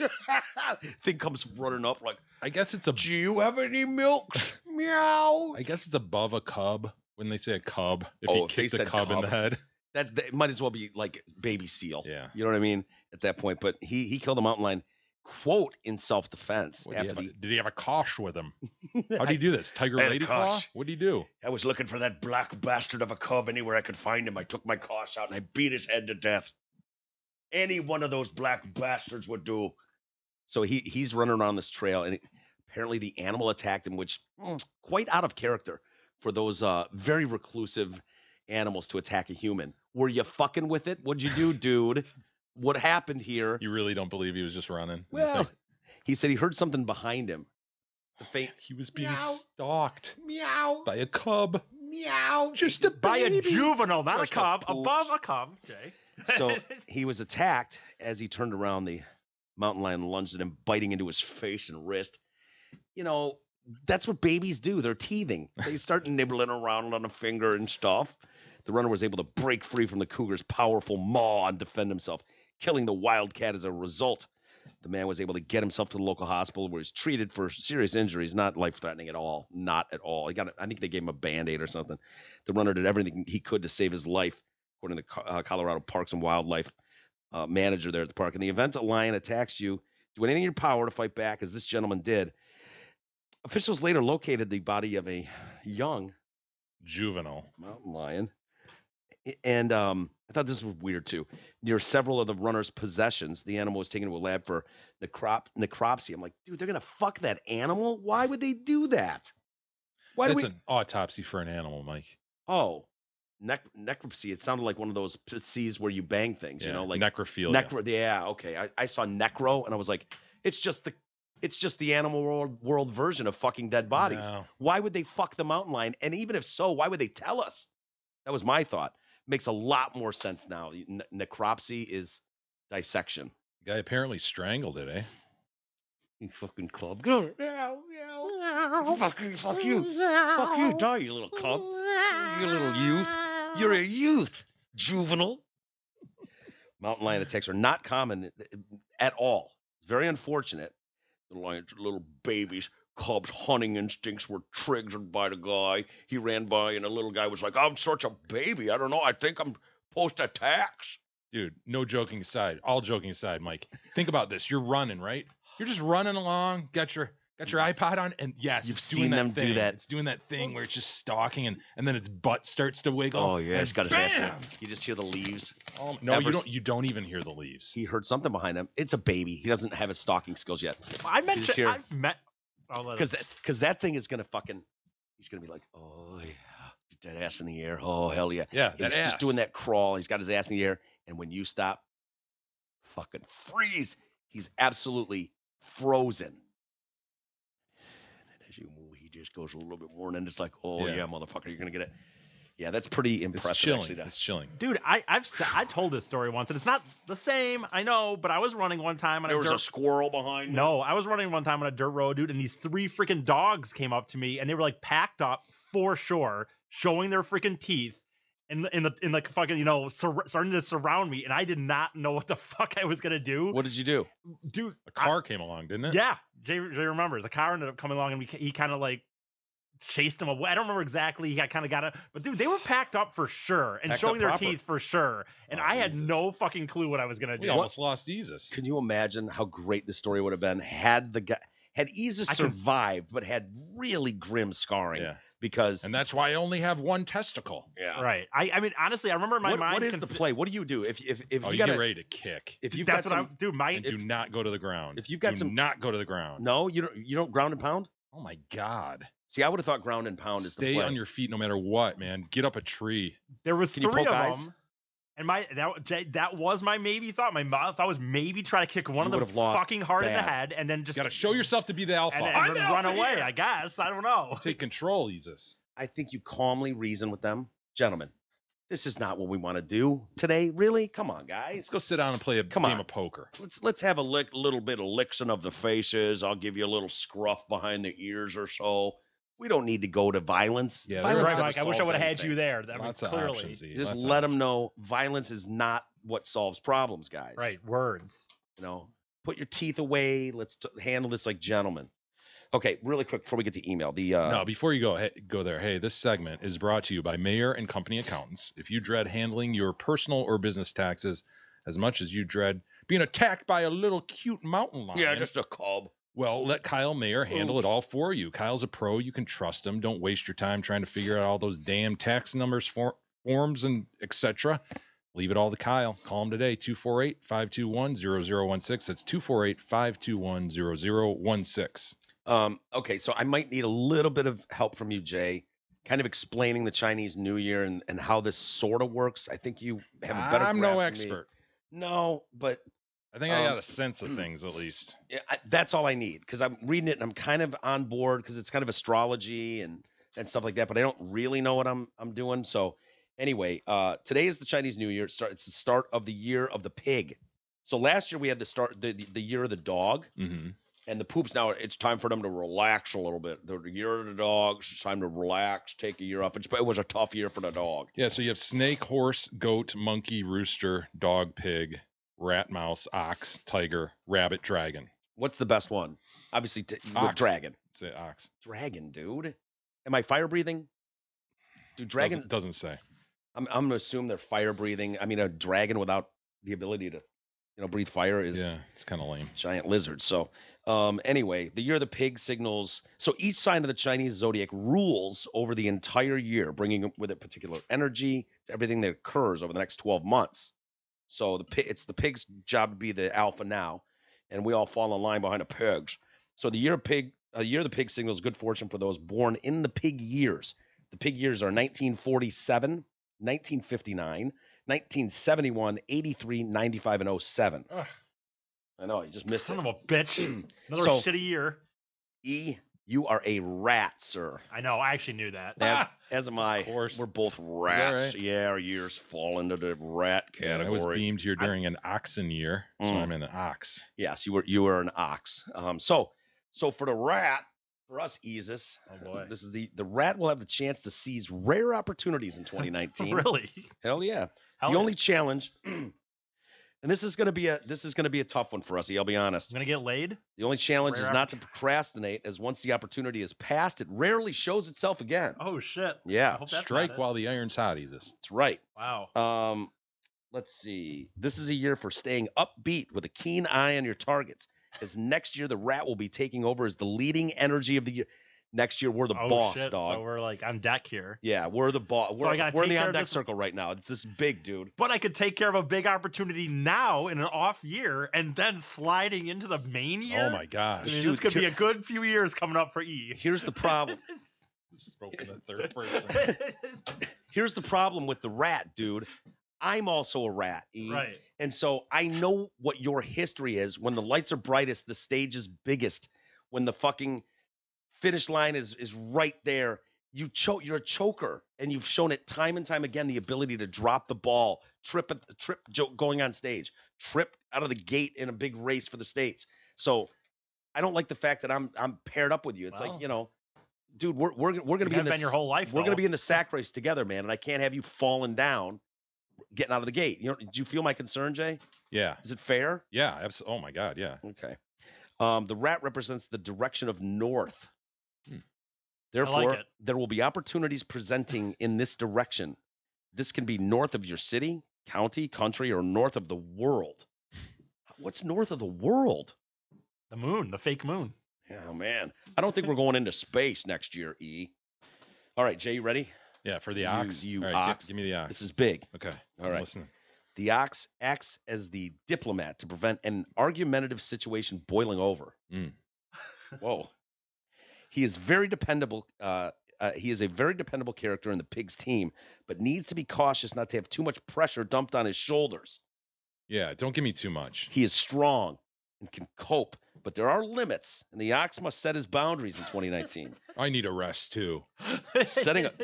Thing comes running up like, I guess it's do you have any milk? Meow. I guess it's above a cub when they say a cub. If you kick the cub in the head. That might as well be like baby seal. Yeah. You know what I mean? At that point. But he killed a mountain lion, quote, in self-defense. Did he have a kosh with him? How do you do this? Tiger Lady Claw? What do you do? I was looking for that black bastard of a cub anywhere I could find him. I took my kosh out and I beat his head to death. Any one of those black bastards would do. So he's running around this trail, and apparently the animal attacked him, which quite out of character for those very reclusive animals to attack a human. Were you fucking with it? What'd you do, dude? What happened here? You really don't believe he was just running? Well, he said he heard something behind him. He was being stalked. Meow. By a cub. Meow. Just by a juvenile, not a cub. Above a cub. Okay. So he was attacked as he turned around. The mountain lion lunged at him, biting into his face and wrist. You know, that's what babies do. They're teething. They start nibbling around on a finger and stuff. The runner was able to break free from the cougar's powerful maw and defend himself, killing the wildcat as a result. The man was able to get himself to the local hospital where he's treated for serious injuries, not life-threatening at all. Not at all. I think they gave him a Band-Aid or something. The runner did everything he could to save his life, according to the Colorado Parks and Wildlife manager there at the park. In the event a lion attacks you, do anything in your power to fight back, as this gentleman did. Officials later located the body of a young juvenile mountain lion. And I thought this was weird, too. Near several of the runner's possessions, the animal was taken to a lab for necropsy. I'm like, dude, they're going to fuck that animal? Why would they do that? That's an autopsy for an animal, Mike. Oh, necropsy. It sounded like one of those C's where you bang things, you know? Like necrophilia. Yeah, okay. I saw necro, and I was like, it's just the animal world version of fucking dead bodies. No. Why would they fuck the mountain lion? And even if so, why would they tell us? That was my thought. Makes a lot more sense now. Necropsy is dissection. The guy apparently strangled it, eh? You fucking club. Fuck you. Fuck you. Die, you little club. You little youth. You're a youth, juvenile. Mountain lion attacks are not common at all. It's very unfortunate. The lions are little babies. Cubs' hunting instincts were triggered by the guy. He ran by, and the little guy was like, I'm such a baby. I don't know. I think I'm post-attacks. Dude, no joking aside. All joking aside, Mike. Think about this. You're running, right? You're just running along, got your iPod on, and yes, you've seen them do that. It's doing that thing where it's just stalking, and then its butt starts to wiggle. Oh, yeah. It's got You just hear the leaves. Oh, no, you don't even hear the leaves. He heard something behind him. It's a baby. He doesn't have his stalking skills yet. I've met. Because that thing is gonna fucking. He's gonna be like, oh yeah, get that ass in the air. Oh hell yeah. Yeah, And he's just doing that crawl. He's got his ass in the air, and when you stop, fucking freeze. He's absolutely frozen. And then as you move, he just goes a little bit more, and then it's like, oh yeah, motherfucker, you're gonna get it. Yeah, that's pretty impressive. It's chilling. Actually, It's chilling. Dude, I told this story once, and it's not the same, I know, but I was running one time on There was a squirrel behind me. No, I was running one time on a dirt road, dude, and these 3 freaking dogs came up to me, and they were like packed up for sure, showing their freaking teeth, in like fucking, you know, starting to surround me, and I did not know what the fuck I was gonna do. What did you do? Dude, A car came along, didn't it? Yeah, Jay remembers. A car ended up coming along, and he kind of like chased him away. I don't remember exactly. He kind of got it, but dude, they were packed up for sure and Packed showing up their proper. teeth for sure. And I had Jesus. no fucking clue what I was gonna We do. almost lost Jesus. Can you imagine how great the story would have been had the guy had Isis I can- survived, but had really grim scarring? Yeah. Because And that's why I only have one testicle. yeah. Right. I mean, honestly, I remember in my mind. What is the play? What do you do if Oh, you you got get ready to kick. if you've That's got what some, I'm. Dude, my And do not go to the ground. if you've got do some- not go to the ground. no, you don't ground and pound. Oh my God. See, I would have thought ground and pound is the Stay play. on your feet no matter what, man. Get up a tree. there was Can you 3 poke of eyes? them. And that was my maybe thought. My thought was maybe try to kick one You of them would've lost fucking hard in the bad. head, and then just You got to show yourself to be the alpha. and I'm then the run alpha away. here. I guess I don't know. Take control, Isis. I think you calmly reason with them, gentlemen. This is not what we want to do today. Really? Come on, guys. Let's go sit down and play a Come game on. of poker. Let's have a little bit of licking of the faces. I'll give you a little scruff behind the ears or so. We don't need to go to violence. Yeah, Violence there Right, never Mike. I wish I solves would have had anything. you there. That Lots was of clearly options. Just Lots of let them know violence is not what solves problems, guys. right. Words. You know, put your teeth away. Let's handle this like gentlemen. Okay, really quick before we get to email. No, before you go there, hey, this segment is brought to you by Mayer and Company Accountants. If you dread handling your personal or business taxes as much as you dread being attacked by a little cute mountain lion, Yeah, just a cub. well, let Kyle Mayer handle it all for you. Kyle's a pro. You can trust him. Don't waste your time trying to figure out all those damn tax numbers, forms, and etc. Leave it all to Kyle. Call him today, 248-521-0016. That's 248-521-0016. Okay, so I might need a little bit of help from you, Jay, kind of explaining the Chinese New Year and how this sort of works. I think you have a better I'm grasp no than me. expert. No, but I think I got a sense of things at least. yeah, that's all I need because I'm reading it and I'm kind of on board because it's kind of astrology and stuff like that, but I don't really know what I'm doing. So anyway, today is the Chinese New Year. It's the start of the year of the pig. So last year we had the year of the dog. Mm-hmm. And the poops now, it's time for them to relax a little bit. The year of the dogs, it's time to relax, take a year off. It was a tough year for the dog. Yeah, so you have snake, horse, goat, monkey, rooster, dog, pig, rat, mouse, ox, tiger, rabbit, dragon. What's the best one? Obviously, the Ox. dragon. Say ox. Dragon, dude. Am I fire breathing? Dude, dragon. Doesn't say. I'm going to assume they're fire breathing. I mean, a dragon without the ability to, breathe fire is Yeah, it's kind of lame. giant lizard. So, anyway, the year of the pig signals. So each sign of the Chinese zodiac rules over the entire year, bringing with it particular energy to everything that occurs over the next 12 months. So it's the pig's job to be the alpha now, and we all fall in line behind the pigs. So the year of the pig signals good fortune for those born in the pig years. The pig years are 1947, 1959. 1971, 83, 95, and 07. Ugh. I know, you just missed Son it. of a bitch. Another So- shitty year. E, you are a rat, sir. I know. I actually knew that. As am I. Of course. We're both rats. right? Yeah, our years fall into the rat Yeah, I category. was beamed here during an oxen year, so I'm an ox. Yes, you were an ox. So for the rat, for us, Isis, Oh, boy. this is the rat will have the chance to seize rare opportunities in 2019. Really? Hell yeah. Hell the yeah. only challenge, and this is gonna be a tough one for us. I'll be honest. I'm gonna get laid. The only challenge Rare is not to procrastinate, as once the opportunity is passed, it rarely shows itself again. Oh shit. I Yeah, hope that's Strike not it. while the iron's hot, Isis. that's right. Wow. Let's see. This is a year for staying upbeat with a keen eye on your targets, as next year the rat will be taking over as the leading energy of the year. Next year we're the Oh boss, shit. dog. So we're like on deck here. Yeah, we're the boss. So I gotta We're in take the care on of deck this- circle right now. It's this big dude. But I could take care of a big opportunity now in an off year, and then sliding into the main year. Oh my gosh. I mean, Dude, this could be a good few years coming up for E. Here's the problem. Spoke in the third person. Here's the problem with the rat, dude. I'm also a rat, E. Right. And so I know what your history is. When the lights are brightest, the stage is biggest. When the fucking finish line is right there, you're a choker, and you've shown it time and time again, the ability to drop the ball, trip going on stage, trip out of the gate in a big race for the States. So I don't like the fact that I'm paired up with you. It's like, dude, we're gonna be in this your whole life. we're gonna be in the sack race together, man, and I can't have you falling down, getting out of the gate. Do you feel my concern, Jay? Yeah. Is it fair? Yeah. Oh my God. Yeah. Okay. The rat represents the direction of north. Therefore, it. there will be opportunities presenting in this direction. This can be north of your city, county, country, or north of the world. What's north of the world? The moon, the fake moon. Oh, man. I don't think we're going into space next year, E. All right, Jay, you ready? Yeah, for the ox. You All right, ox. give me the ox. This is big. Okay. All right. Listen. The ox acts as the diplomat to prevent an argumentative situation boiling over. Whoa. He is very dependable. He is a very dependable character in the pig's team, but needs to be cautious not to have too much pressure dumped on his shoulders. Yeah, don't give me too much. He is strong and can cope, but there are limits, and the ox must set his boundaries in 2019. I need a rest too.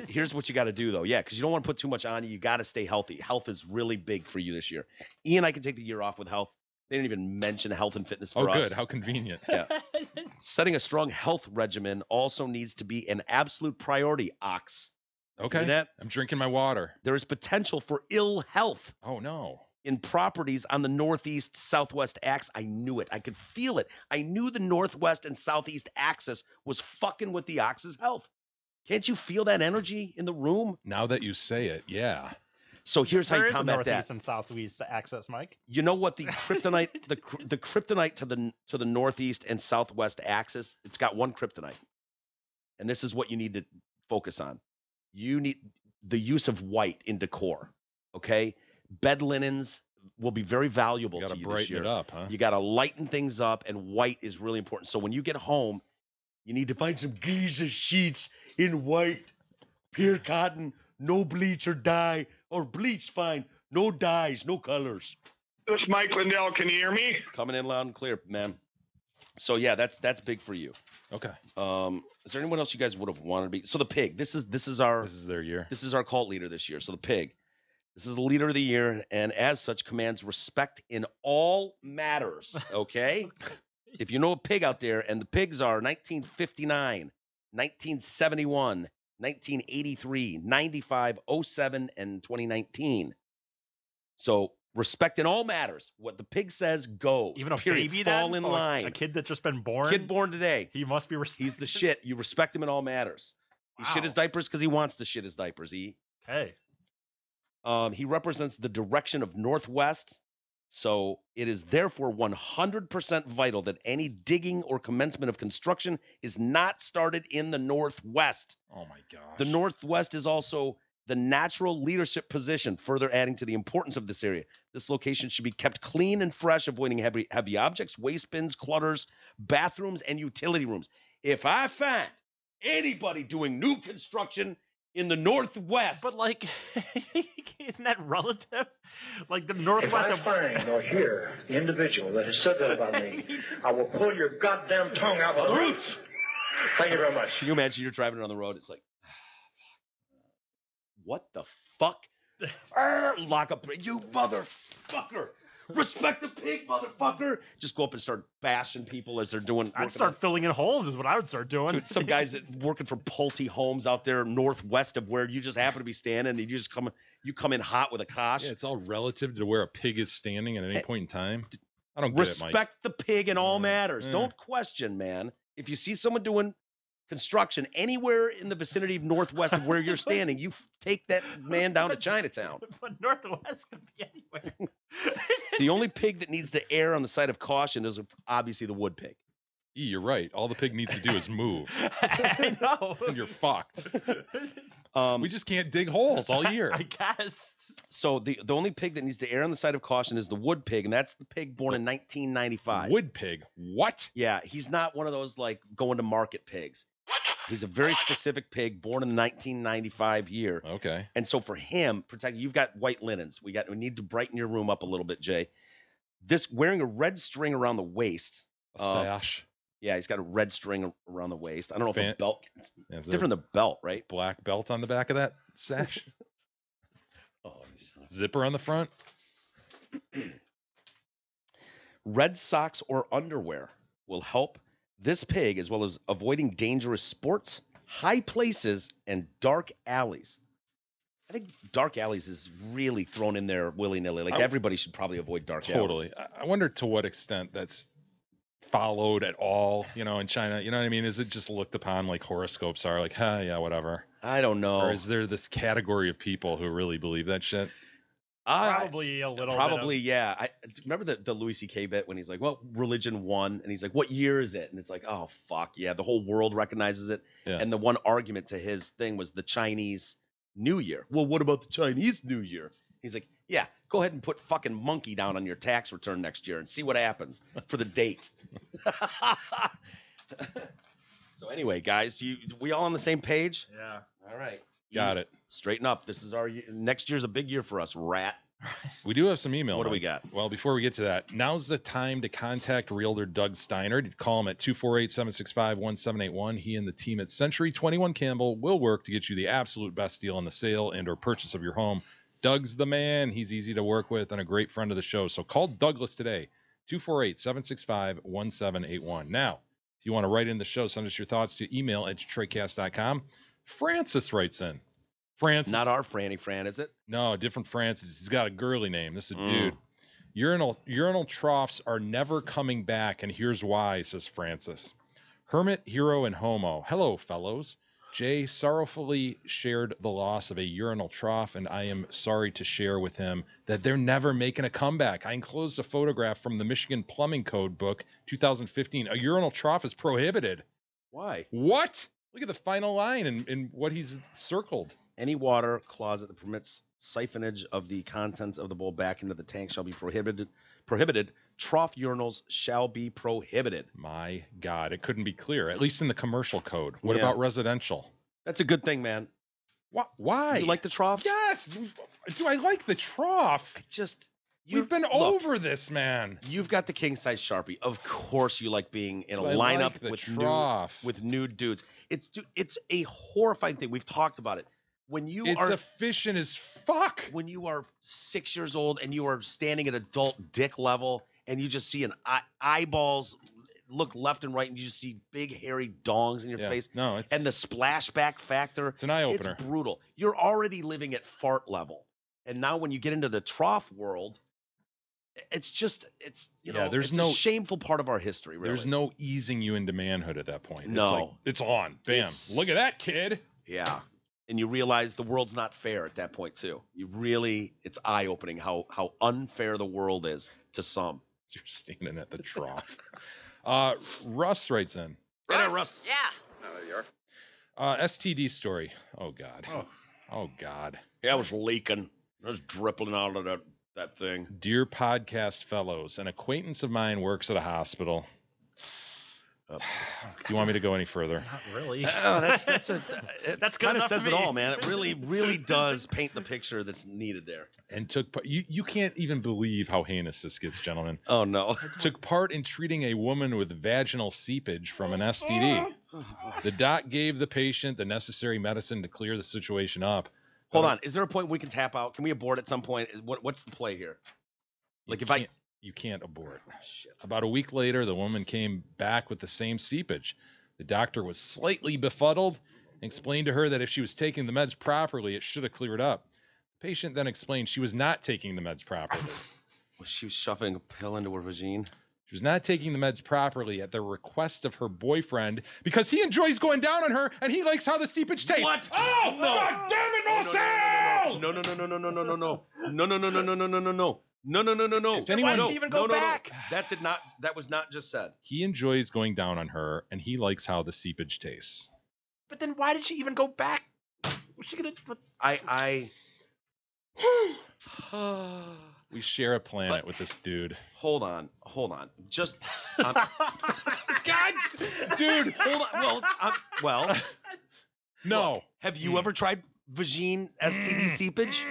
Here's what you got to do, though. Yeah, because you don't want to put too much on you. You got to stay healthy. Health is really big for you this year. Ian, I can take the year off with health. They didn't even mention health and fitness for us. Oh, good. How convenient. Yeah. Setting a strong health regimen also needs to be an absolute priority, ox. Okay. Hear that? I'm drinking my water. There is potential for ill health. Oh, no. In properties on the northeast southwest axis. I knew it. I could feel it. I knew the northwest and southeast axis was fucking with the ox's health. Can't you feel that energy in the room? Now that you say it, yeah. So here's how you combat that. Northeast and southwest axis, Mike. You know what the kryptonite, the kryptonite to the northeast and southwest axis? It's got one kryptonite, and this is what you need to focus on. You need the use of white in decor. Okay, bed linens will be very valuable to you this year. You got to brighten it up, huh? You got to lighten things up, and white is really important. So when you get home, you need to find some Giza sheets in white, pure cotton, no bleach or dye. Or bleach, fine. No dyes, no colors. This is Mike Lindell. Can you hear me? Coming in loud and clear, man. So yeah, that's big for you. Okay. Is there anyone else you guys would have wanted to be? So the pig. This is their year. This is our cult leader this year. So the pig. This is the leader of the year, and as such commands respect in all matters. Okay. If you know a pig out there, and the pigs are 1959, 1971. 1983, 95, 07, and 2019. So respect in all matters. What the pig says goes. Even a period. baby Fall then? in So line. A kid that's just been born? Kid born today. He must be respected. He's the shit. You respect him in all matters. He shit his diapers because he wants to shit his diapers. Okay. He represents the direction of northwest. So it is therefore 100% vital that any digging or commencement of construction is not started in the northwest. Oh my gosh. The northwest is also the natural leadership position, further adding to the importance of this area. This location should be kept clean and fresh, avoiding heavy objects, waste bins, clutters, bathrooms, and utility rooms. If I find anybody doing new construction in the northwest. But like, isn't that relative? Like the northwest. If I find or hear the individual that has said that about me, I will pull your goddamn tongue out by the roots. Thank you very much. Can you imagine you're driving around the road? It's like, what the fuck? Lock up, you motherfucker. Respect the pig, motherfucker. Just go up and start bashing people as they're doing. I'd start filling in holes is what I would start doing. Dude, some guys that working for Pulte Homes out there northwest of where you just happen to be standing, and you just come in hot with a kosh. Yeah, it's all relative to where a pig is standing at any point in time. I don't get it, Mike. Respect the pig in all matters. Don't question, man. If you see someone doing construction anywhere in the vicinity of northwest of where you're standing, you take that man down to Chinatown. But northwest could be anywhere. The only pig that needs to err on the side of caution is obviously the wood pig. You're right. All the pig needs to do is move. I know. And you're fucked. We just can't dig holes all year. I guess. So the only pig that needs to err on the side of caution is the wood pig, and that's the pig born in 1995. Wood pig? What? Yeah, he's not one of those like going to market pigs. He's a very specific pig, born in the 1995 year. Okay. And so for him, you've got white linens. We need to brighten your room up a little bit, Jay. This wearing a red string around the waist. A sash. Yeah, he's got a red string around the waist. I don't know if a belt. It's there different than belt, right? Black belt on the back of that sash. Zipper on the front. Red socks or underwear will help this pig, as well as avoiding dangerous sports, high places, and dark alleys. I think dark alleys is really thrown in there willy-nilly. Like everybody should probably avoid dark alleys. Totally. I wonder to what extent that's followed at all, in China. You know what I mean? Is it just looked upon like horoscopes are, like, yeah, whatever? I don't know. Or is there this category of people who really believe that shit? Probably a little. Probably, yeah. I remember the Louis C.K. bit when he's like, "Well, religion won," and he's like, "What year is it?" And it's like, "Oh fuck yeah!" The whole world recognizes it. Yeah. And the one argument to his thing was the Chinese New Year. Well, what about the Chinese New Year? He's like, "Yeah, go ahead and put fucking monkey down on your tax return next year and see what happens for the date." So anyway, guys, we all on the same page? Yeah. All right. Got it. Straighten up. This is next year's a big year for us, rat. We do have some email. What do we Mike. got? Well, before we get to that, now's the time to contact Realtor Doug Steiner. Call him at 248-765-1781. He and the team at Century 21 Campbell will work to get you the absolute best deal on the sale and or purchase of your home. Doug's the man. He's easy to work with and a great friend of the show. So call Douglas today, 248-765-1781. Now, if you want to write in the show, send us your thoughts to email at DetroitCast.com. Francis writes in. Francis. Not our Franny Fran, is it? No, different Francis. He's got a girly name. This is a dude. Urinal troughs are never coming back, and here's why, says Francis. Hermit, hero, and homo. Hello, fellows. Jay sorrowfully shared the loss of a urinal trough, and I am sorry to share with him that they're never making a comeback. I enclosed a photograph from the Michigan Plumbing Code book, 2015. A urinal trough is prohibited. Why? What? Look at the final line in what he's circled. Any water closet that permits siphonage of the contents of the bowl back into the tank shall be prohibited. Trough urinals shall be prohibited. My God, it couldn't be clearer, at least in the commercial code. What about residential? That's a good thing, man. Why? You like the trough? Yes. Do I like the trough? We've been over this, man. You've got the king size Sharpie. Of course, you like being in a I lineup like with nude dudes. It's a horrifying thing. We've talked about it. It's efficient as fuck. When you are 6 years old and you are standing at adult dick level and you just see eyeballs look left and right and you just see big hairy dongs in your face. No, and the splashback factor. It's an eye opener. It's brutal. You're already living at fart level, and now when you get into the trough world, it's there's a shameful part of our history. Really, there's no easing you into manhood at that point. No, it's on. Bam! Look at that, kid. Yeah. And you realize the world's not fair at that point too. It's eye-opening how unfair the world is to some. You're standing at the trough. Russ writes in. Russ. Yeah. Oh, there you are. STD story. Oh God. Oh God. Yeah, I was leaking. I was dripping out of that thing. Dear podcast fellows, an acquaintance of mine works at a hospital. Do you want me to go any further? Not really. That's good. Kind of says it all, man. It really does paint the picture that's needed there. And you can't even believe how heinous this gets, gentlemen. Oh no. Took part in treating a woman with vaginal seepage from an STD. The doc gave the patient the necessary medicine to clear the situation up. Hold on. Is there a point we can tap out? Can we abort at some point? What's the play here? You can't abort. Shit. About a week later, the woman came back with the same seepage. The doctor was slightly befuddled and explained to her that if she was taking the meds properly, it should have cleared up. The patient then explained she was not taking the meds properly. Was she shoving a pill into her vagina? She was not taking the meds properly at the request of her boyfriend because he enjoys going down on her and he likes how the seepage tastes. What? Oh, no. God damn it, Marcel! No. If anyone, why did she even go back? That was not just said. He enjoys going down on her and he likes how the seepage tastes. But then why did she even go back? Was she gonna? We share a planet with this dude. Hold on. Just God, dude, hold on. Well, No. Have you ever tried Vagine STD seepage?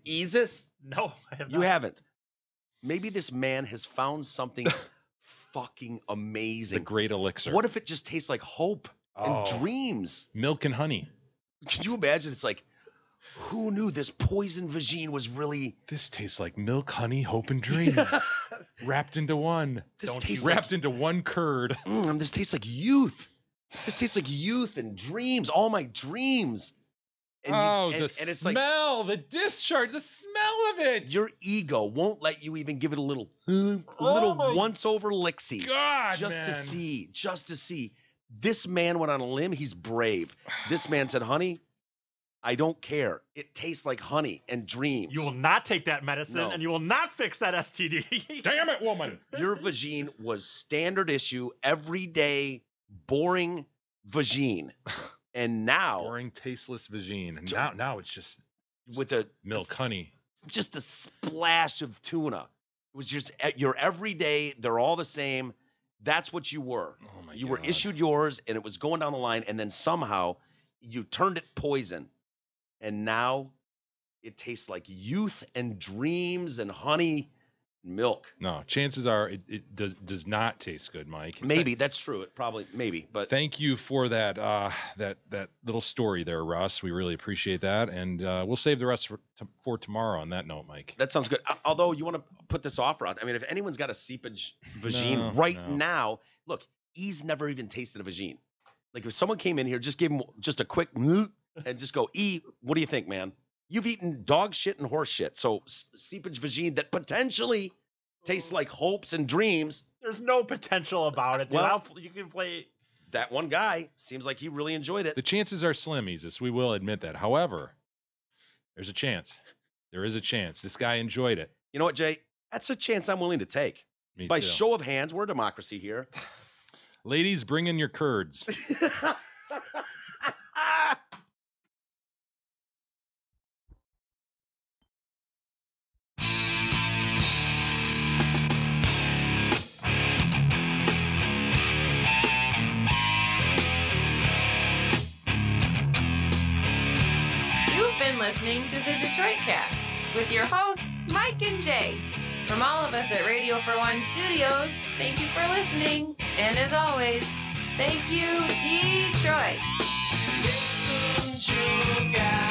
Easis? No, I have You not. haven't. Maybe this man has found something fucking The amazing. great elixir. What if it just tastes like hope and Oh. dreams? Milk and honey. Can you imagine? It's like, who knew this poison Vagine was really... This tastes like milk, honey, hope, and dreams. Wrapped into one. This tastes Wrapped like, into one curd. this tastes like youth. This tastes like youth and dreams. All my dreams. And The smell, the discharge, the smell of it. Your ego won't let you even give it a little once over licksy. God, just to man. see. This man went on a limb. He's brave. This man said, honey, I don't care. It tastes like honey and dreams. You will not take that medicine, No. and you will not fix that STD. Damn it, woman. Your Vagine was standard issue, everyday, boring Vagine. And now, Boring, tasteless Vagine. And now it's just with a milk, honey. just a splash of tuna. It was just your everyday, they're all the same. That's what you were. Oh my You God. were issued yours, and it was going down the line, and then somehow you turned it poison. And now it tastes like youth and dreams and honey and milk. No, chances are it does not taste good, Mike. Maybe that's true. It probably maybe, but Thank you for that that little story there, Russ. We really appreciate that, and we'll save the rest for tomorrow. On that note, Mike. that sounds good. Although you want to put this offer out, I mean, if anyone's got a seepage Vagine right now, look, he's never even tasted a Vagine. Like if someone came in here, just give him just a quick and just go, what do you think, man? You've eaten dog shit and horse shit, so seepage Vagine that potentially tastes like hopes and dreams. There's no potential about it, dude. Well- You can play. That one guy seems like he really enjoyed it. The chances are slim, Isis. We will admit that. However, there's a chance. There is a chance. This guy enjoyed it. You know what, Jay? That's a chance I'm willing to take. Me By too. show of hands, we're a democracy here. Ladies, bring in your curds. You've been listening to the Detroit Cast with your hosts, Mike and Jay. From all of us at Radio for One Studios, thank you for listening. And as always, thank you, Detroit. Listen, you guys.